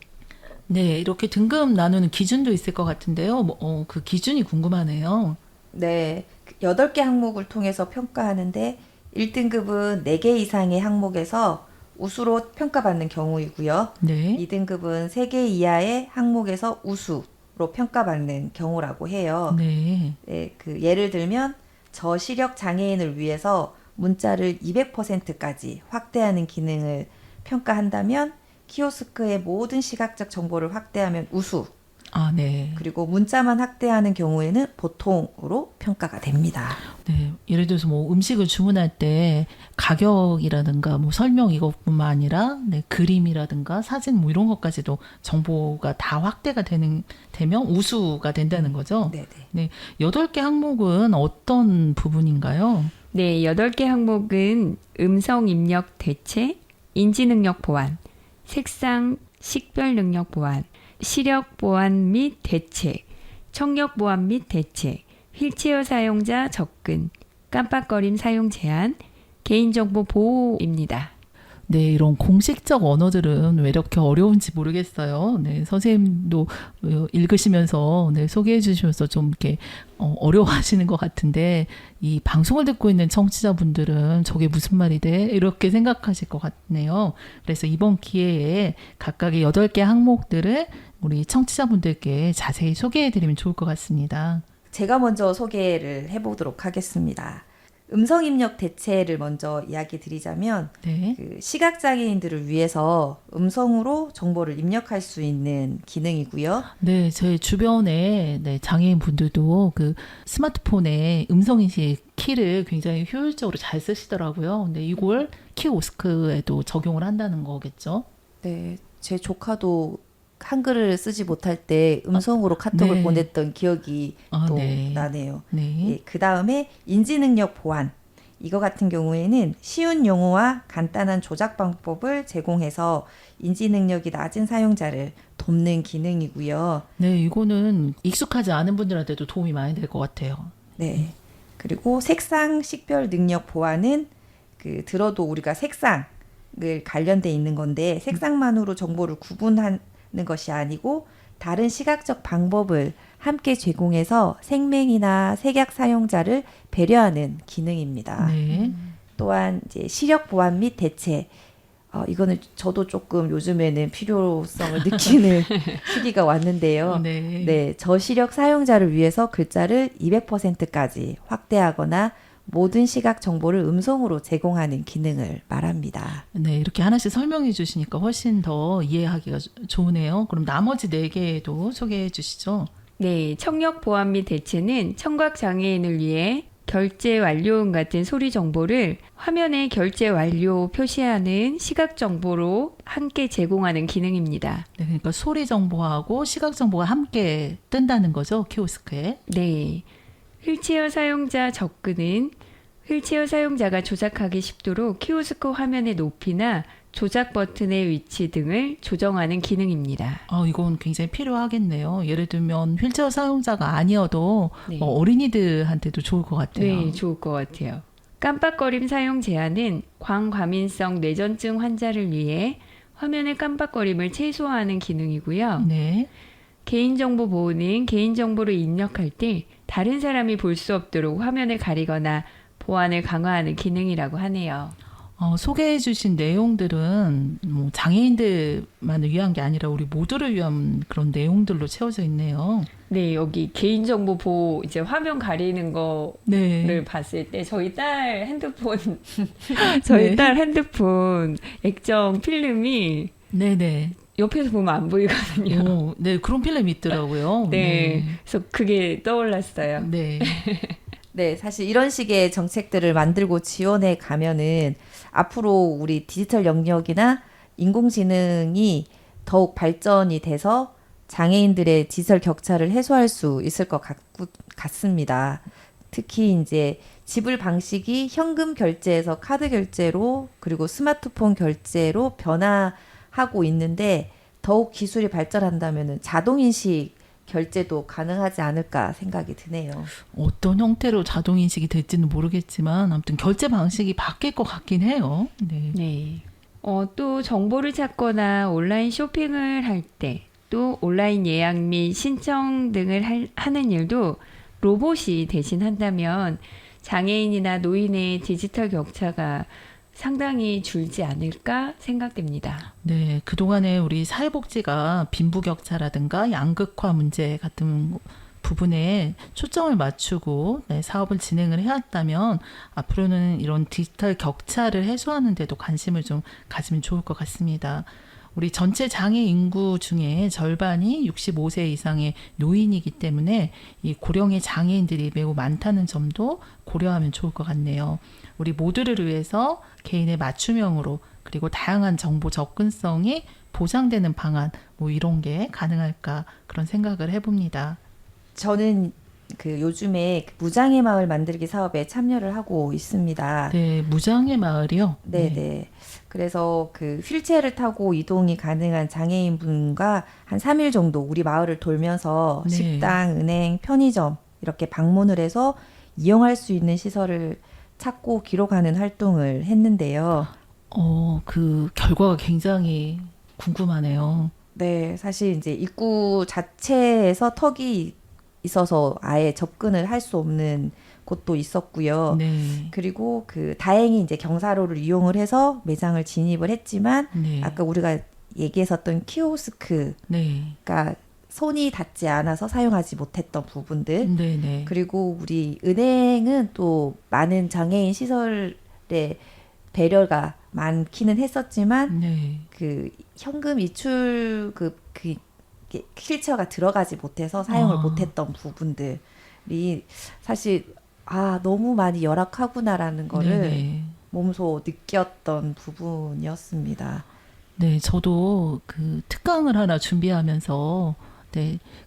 네, 이렇게 등급 나누는 기준도 있을 것 같은데요. 그 기준이 궁금하네요. 네, 8개 항목을 통해서 평가하는데 1등급은 4개 이상의 항목에서 우수로 평가받는 경우이고요. 네. 2등급은 3개 이하의 항목에서 우수로 평가받는 경우라고 해요. 네. 네, 그 예를 들면 저시력 장애인을 위해서 문자를 200%까지 확대하는 기능을 평가한다면 키오스크의 모든 시각적 정보를 확대하면 우수, 아, 네. 그리고 문자만 확대하는 경우에는 보통으로 평가가 됩니다. 네. 예를 들어서 뭐 음식을 주문할 때 가격이라든가 뭐 설명 이것뿐만 아니라 네, 그림이라든가 사진 뭐 이런 것까지도 정보가 다 확대가 되면 우수가 된다는 거죠. 네네. 네. 8개 항목은 어떤 부분인가요? 네, 8개 항목은 음성 입력 대체, 인지 능력 보완, 색상 식별 능력 보완, 시력 보완 및 대체, 청력 보완 및 대체, 휠체어 사용자 접근, 깜빡거림 사용 제한, 개인정보 보호입니다. 네, 이런 공식적 언어들은 왜 이렇게 어려운지 모르겠어요. 네, 선생님도 읽으시면서 네, 소개해 주시면서 좀 이렇게 어려워하시는 것 같은데 이 방송을 듣고 있는 청취자분들은 저게 무슨 말이 돼? 이렇게 생각하실 것 같네요. 그래서 이번 기회에 각각의 8개 항목들을 우리 청취자분들께 자세히 소개해 드리면 좋을 것 같습니다. 제가 먼저 소개를 해보도록 하겠습니다. 음성 입력 대체를 먼저 이야기 드리자면 네. 그 시각장애인들을 위해서 음성으로 정보를 입력할 수 있는 기능이고요. 네, 제 주변에 네, 장애인 분들도 그 스마트폰에 음성인식 키를 굉장히 효율적으로 잘 쓰시더라고요. 근데 이걸 키오스크에도 적용을 한다는 거겠죠? 네, 제 조카도 한글을 쓰지 못할 때 음성으로 카톡을 네. 보냈던 기억이 또 네. 나네요. 네. 예, 그 다음에 인지능력 보완. 이거 같은 경우에는 쉬운 용어와 간단한 조작 방법을 제공해서 인지능력이 낮은 사용자를 돕는 기능이고요. 네, 이거는 익숙하지 않은 분들한테도 도움이 많이 될 것 같아요. 네. 그리고 색상 식별 능력 보완은 그 들어도 우리가 색상을 관련돼 있는 건데 색상만으로 정보를 구분하는 것이 아니고 다른 시각적 방법을 함께 제공해서 생맹이나 색약 사용자를 배려하는 기능입니다. 네. 또한 이제 시력 보완 및 대체. 이거는 저도 조금 요즘에는 필요성을 느끼는 시기가 왔는데요. 네. 네, 저시력 사용자를 위해서 글자를 200%까지 확대하거나 모든 시각 정보를 음성으로 제공하는 기능을 말합니다. 네, 이렇게 하나씩 설명해 주시니까 훨씬 더 이해하기가 좋으네요. 그럼 나머지 4개도 소개해 주시죠. 네, 청력 보완 및 대체는 청각 장애인을 위해 결제 완료음 같은 소리 정보를 화면에 결제 완료 표시하는 시각 정보로 함께 제공하는 기능입니다. 네, 그러니까 소리 정보하고 시각 정보가 함께 뜬다는 거죠, 키오스크에. 네, 휠체어 사용자 접근은 휠체어 사용자가 조작하기 쉽도록 키오스크 화면의 높이나 조작 버튼의 위치 등을 조정하는 기능입니다. 이건 굉장히 필요하겠네요. 예를 들면 휠체어 사용자가 아니어도 네. 어린이들한테도 좋을 것 같아요. 네, 좋을 것 같아요. 깜빡거림 사용 제한은 광과민성 뇌전증 환자를 위해 화면의 깜빡거림을 최소화하는 기능이고요. 네. 개인정보 보호는 개인정보를 입력할 때 다른 사람이 볼 수 없도록 화면을 가리거나 보안을 강화하는 기능이라고 하네요. 소개해 주신 내용들은 뭐 장애인들만을 위한 게 아니라 우리 모두를 위한 그런 내용들로 채워져 있네요. 네, 여기 개인정보 보호 이제 화면 가리는 거를 네. 봤을 때 저희 딸 핸드폰 네. 딸 핸드폰 액정 필름이 네네. 옆에서 보면 안 보이거든요. 네, 그런 필름이 있더라고요. 네, 그래서 그게 떠올랐어요. 네. 네, 사실 이런 식의 정책들을 만들고 지원해 가면은 앞으로 우리 디지털 영역이나 인공지능이 더욱 발전이 돼서 장애인들의 디지털 격차를 해소할 수 있을 것 같습니다. 특히 이제 지불 방식이 현금 결제에서 카드 결제로 그리고 스마트폰 결제로 변화하고 있는데 더욱 기술이 발전한다면은 자동인식 결제도 가능하지 않을까 생각이 드네요. 어떤 형태로 자동인식이 될지는 모르겠지만 아무튼 결제 방식이 바뀔 것 같긴 해요. 네. 네. 또 정보를 찾거나 온라인 쇼핑을 할 때 또 온라인 예약 및 신청 등을 하는 일도 로봇이 대신한다면 장애인이나 노인의 디지털 격차가 상당히 줄지 않을까 생각됩니다. 네, 그동안에 우리 사회복지가 빈부격차라든가 양극화 문제 같은 부분에 초점을 맞추고 사업을 진행을 해왔다면 앞으로는 이런 디지털 격차를 해소하는 데도 관심을 좀 가지면 좋을 것 같습니다. 우리 전체 장애 인구 중에 절반이 65세 이상의 노인이기 때문에 이 고령의 장애인들이 매우 많다는 점도 고려하면 좋을 것 같네요. 우리 모두를 위해서 개인의 맞춤형으로 그리고 다양한 정보 접근성이 보장되는 방안 뭐 이런 게 가능할까 그런 생각을 해봅니다. 저는 그 요즘에 무장애 마을 만들기 사업에 참여를 하고 있습니다. 네, 무장애 마을이요? 네. 그래서 그 휠체어를 타고 이동이 가능한 장애인분과 한 3일 정도 우리 마을을 돌면서 네. 식당, 은행, 편의점 이렇게 방문을 해서 이용할 수 있는 시설을 찾고 기록하는 활동을 했는데요. 그 결과가 굉장히 궁금하네요. 네, 사실 이제 입구 자체에서 턱이 있어서 아예 접근을 할 수 없는 곳도 있었고요. 네. 그리고 그 다행히 이제 경사로를 이용을 해서 매장을 진입을 했지만 네. 아까 우리가 얘기했었던 키오스크가 네. 손이 닿지 않아서 사용하지 못했던 부분들 네. 그리고 우리 은행은 또 많은 장애인 시설에 배려가 많기는 했었지만 네. 그 현금 이출 그 휠체어가 들어가지 못해서 사용을 못했던 부분들이 사실 너무 많이 열악하구나라는 거를 네네. 몸소 느꼈던 부분이었습니다. 네, 저도 그 특강을 하나 준비하면서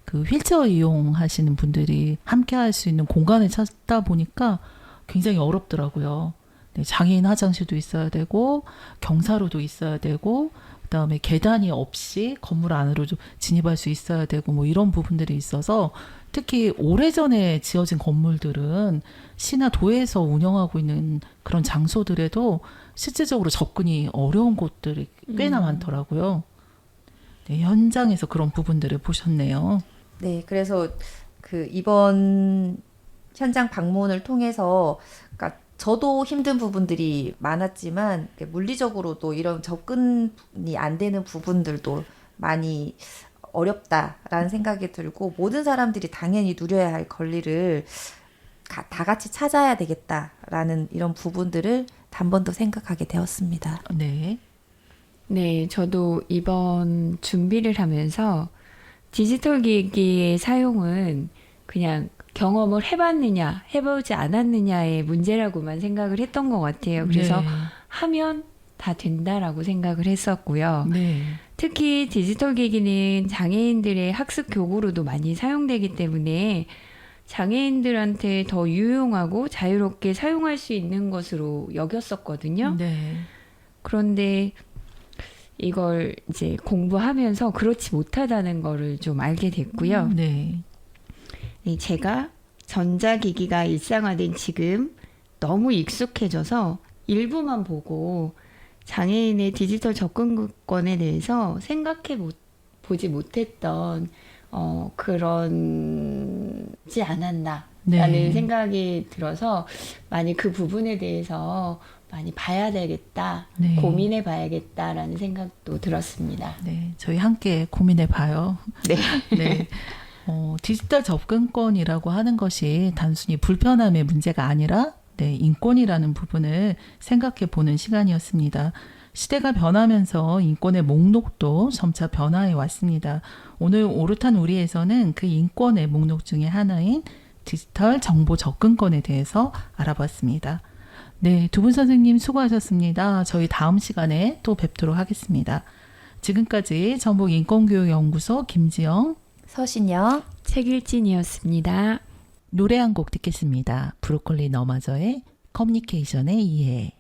그 휠체어 이용하시는 분들이 함께 할 수 있는 공간을 찾다 보니까 굉장히 어렵더라고요. 네, 장애인 화장실도 있어야 되고 경사로도 있어야 되고 그다음에 계단이 없이 건물 안으로 좀 진입할 수 있어야 되고 뭐 이런 부분들이 있어서 특히 오래전에 지어진 건물들은 시나 도에서 운영하고 있는 그런 장소들에도 실질적으로 접근이 어려운 곳들이 꽤나 많더라고요. 네, 현장에서 그런 부분들을 보셨네요. 네, 그래서 그 이번 현장 방문을 통해서 그러니까 저도 힘든 부분들이 많았지만 물리적으로도 이런 접근이 안 되는 부분들도 많이 어렵다라는 생각이 들고 모든 사람들이 당연히 누려야 할 권리를 다 같이 찾아야 되겠다라는 이런 부분들을 한 번 더 생각하게 되었습니다. 네. 네, 저도 이번 준비를 하면서 디지털 기기의 사용은 그냥 경험을 해봤느냐, 해보지 않았느냐의 문제라고만 생각을 했던 것 같아요. 그래서 네. 하면 다 된다라고 생각을 했었고요. 네. 특히 디지털 기기는 장애인들의 학습 교구로도 많이 사용되기 때문에 장애인들한테 더 유용하고 자유롭게 사용할 수 있는 것으로 여겼었거든요. 네. 그런데 이걸 이제 공부하면서 그렇지 못하다는 거를 좀 알게 됐고요. 네. 네, 제가 전자기기가 일상화된 지금 너무 익숙해져서 일부만 보고 장애인의 디지털 접근권에 대해서 보지 못했던 그런지 않았나라는 네. 생각이 들어서 많이 그 부분에 대해서 많이 봐야 되겠다, 네. 고민해 봐야겠다라는 생각도 들었습니다. 네, 저희 함께 고민해 봐요. 네. 네. 디지털 접근권이라고 하는 것이 단순히 불편함의 문제가 아니라 인권이라는 부분을 생각해 보는 시간이었습니다. 시대가 변하면서 인권의 목록도 점차 변화해 왔습니다. 오늘 오르탄 우리에서는 그 인권의 목록 중에 하나인 디지털 정보 접근권에 대해서 알아봤습니다. 네, 두 분 선생님 수고하셨습니다. 저희 다음 시간에 또 뵙도록 하겠습니다. 지금까지 전북인권교육연구소 김지영, 서신영, 책일진이었습니다. 노래 한 곡 듣겠습니다. 브로콜리 너마저의 커뮤니케이션의 이해.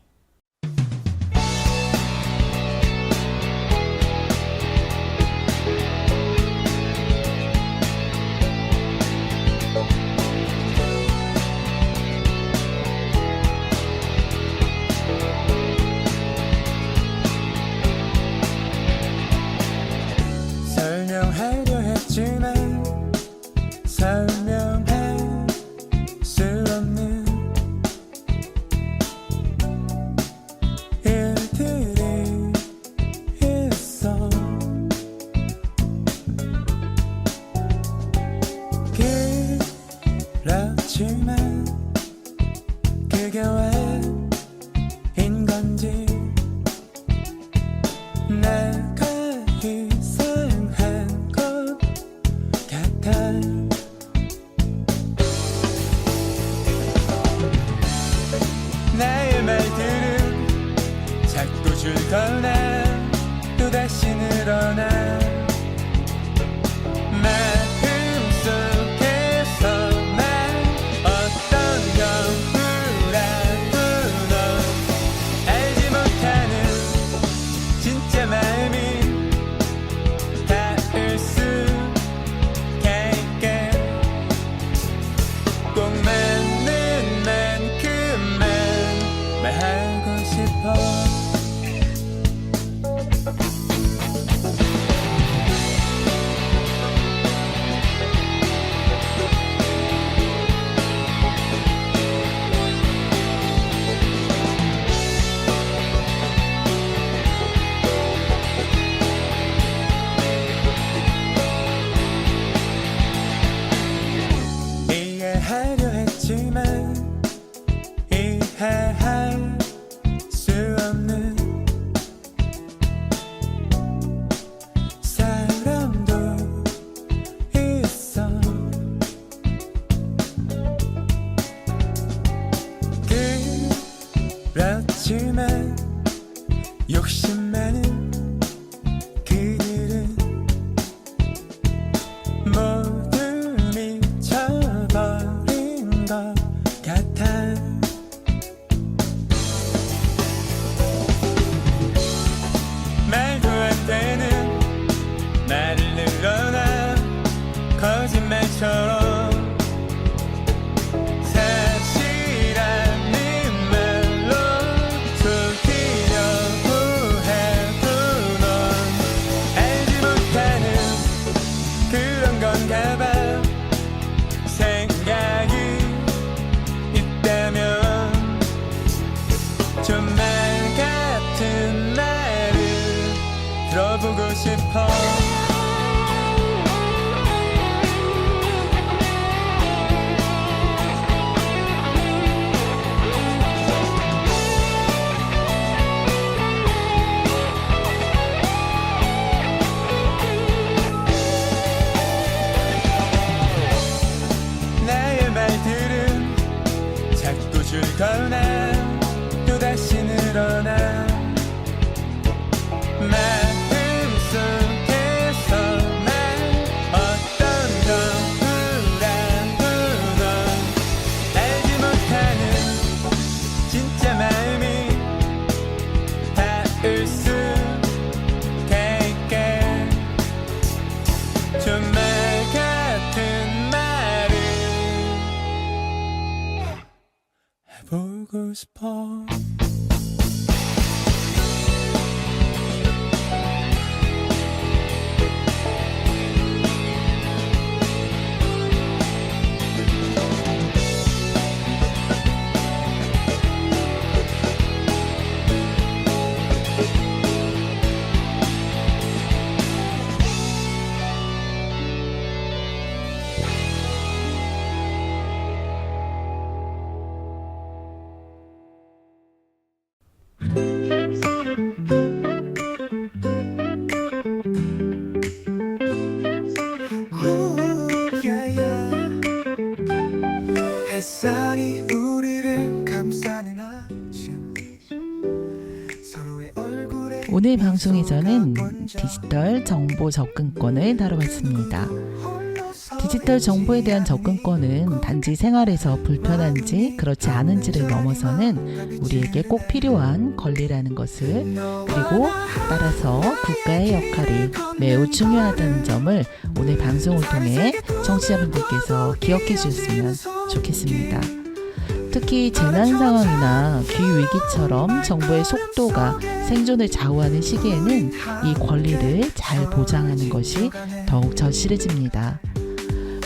설명할 줄거나 또다시 늘어나 마음속에서만 어떤 경우라도 넌 알지 못하는 진짜 마음이 닿을 수 있게 꼭 맞는 만큼만 말하고 싶어 이해하려 했지만 이해할 수 없는 사람도 있어 그렇지만 욕심 많은 그들은 모두 미쳐버린 것 같아 말도 안 되는 말을 늘어나 거짓말처럼 사실아닌 말로 속이려고 해도 넌 알지 못하는 그런 건가 봐 생각이 있다면 좀 말 같은 말을 들어보고 싶어 나의 말들은 자꾸 줄거나 또다시 늘어나 마음속에서만 어떤 경우라도 넌 알지 못하는 진짜 마음이 닿을 수 있게 좀 말 같은 말을 해보고 싶어 햇살이 우리를 감싸는 아침 서로의 얼굴에 오늘 방송에서는 디지털 정보 접근권을 다뤄봤습니다. 디지털 정보에 대한 접근권은 단지 생활에서 불편한지 그렇지 않은지를 넘어서는 우리에게 꼭 필요한 권리라는 것을, 그리고 따라서 국가의 역할이 매우 중요하다는 점을 오늘 방송을 통해 청취자분들께서 기억해 주셨으면 좋겠습니다. 특히 재난 상황이나 기후위기처럼 정보의 속도가 생존을 좌우하는 시기에는 이 권리를 잘 보장하는 것이 더욱 절실해집니다.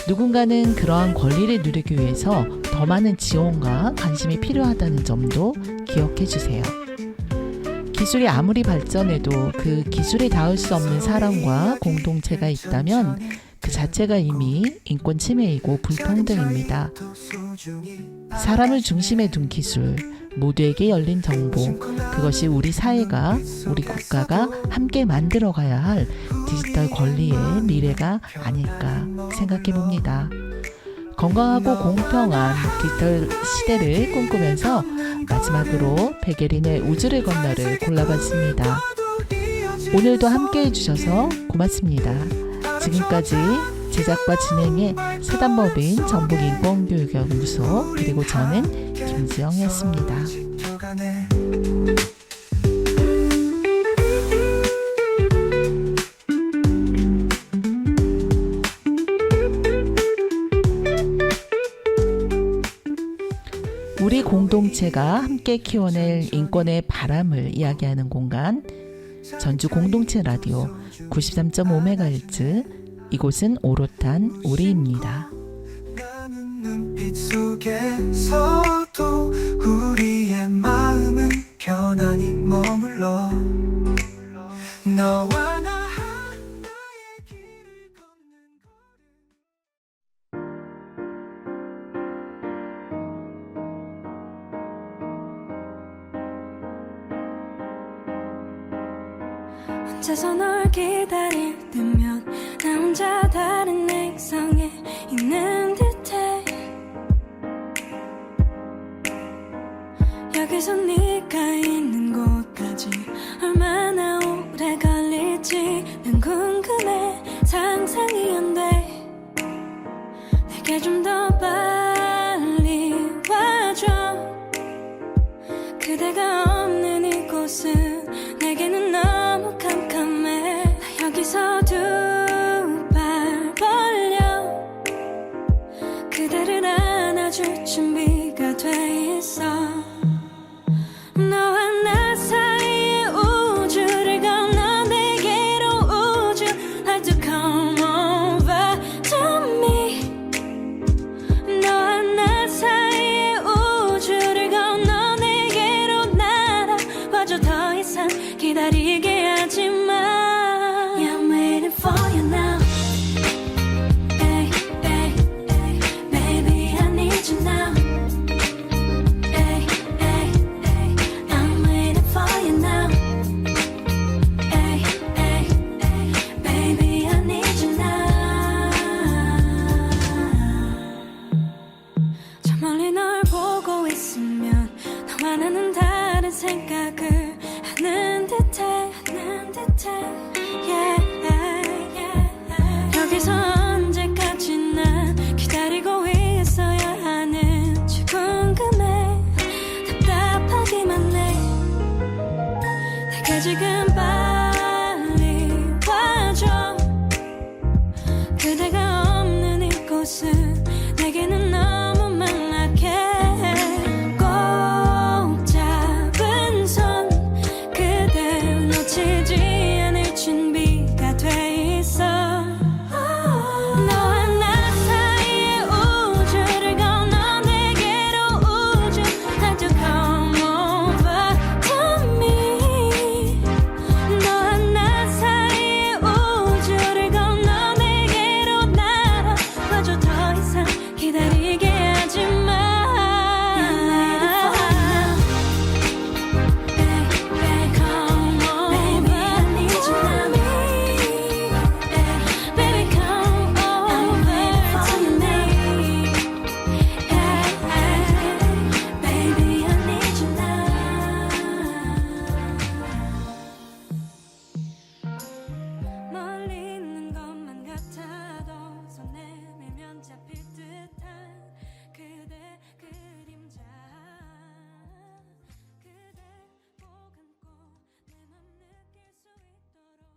누군가는 그러한 권리를 누리기 위해서 더 많은 지원과 관심이 필요하다는 점도 기억해 주세요. 기술이 아무리 발전해도 그 기술에 닿을 수 없는 사람과 공동체가 있다면 그 자체가 이미 인권 침해이고 불평등입니다. 사람을 중심에 둔 기술, 모두에게 열린 정보, 그것이 우리 사회가, 우리 국가가 함께 만들어가야 할 디지털 권리의 미래가 아닐까 생각해 봅니다. 건강하고 공평한 디지털 시대를 꿈꾸면서 마지막으로 백예린의 우주를 건너를 골라봤습니다. 오늘도 함께 해주셔서 고맙습니다. 지금까지 제작과 진행의 사단법인 전북인권교육연구소 그리고 저는 김지영이었습니다. 지켜가네. 우리 공동체가 함께 키워낼 인권의 바람을 이야기하는 공간 전주 공동체 라디오 93.5MHz 이곳은 오롯한 우리입니다. 나는 눈빛 속에서도 우리의 마음은 편안히 머물러 너와 나 혼자서 널 기다릴 때면 나 혼자 다른 액상에 있는 듯해 여기서 네가 있는 곳까지 얼마나 오래 걸릴지 난 궁금해 상상이 안 돼 내게 좀 더 빨리 와줘 그대가 없는 이곳은 내게는 너무 캄캄해 나 여기서 두 발 벌려 그대를 안아줄 준비가 돼 있어 너와 나 사이의 우주를 건너 내게로 우주 like to come over to me 너와 나 사이의 우주를 건너 내게로 날아와줘 더 이상 기다리게 하지 마 Yeah, I'm waiting for you now Hey, hey, hey Baby, I need you now Hey, hey, hey I'm waiting for you now Hey, hey, hey Baby, I need you now 저 멀리 널 보고 있으면 너와 나는 다른 생각을 하는 듯해 yeah, yeah. 여기서 언제까지나 기다리고 있어야 하는지 궁금해 답답하기만 해 내가 지금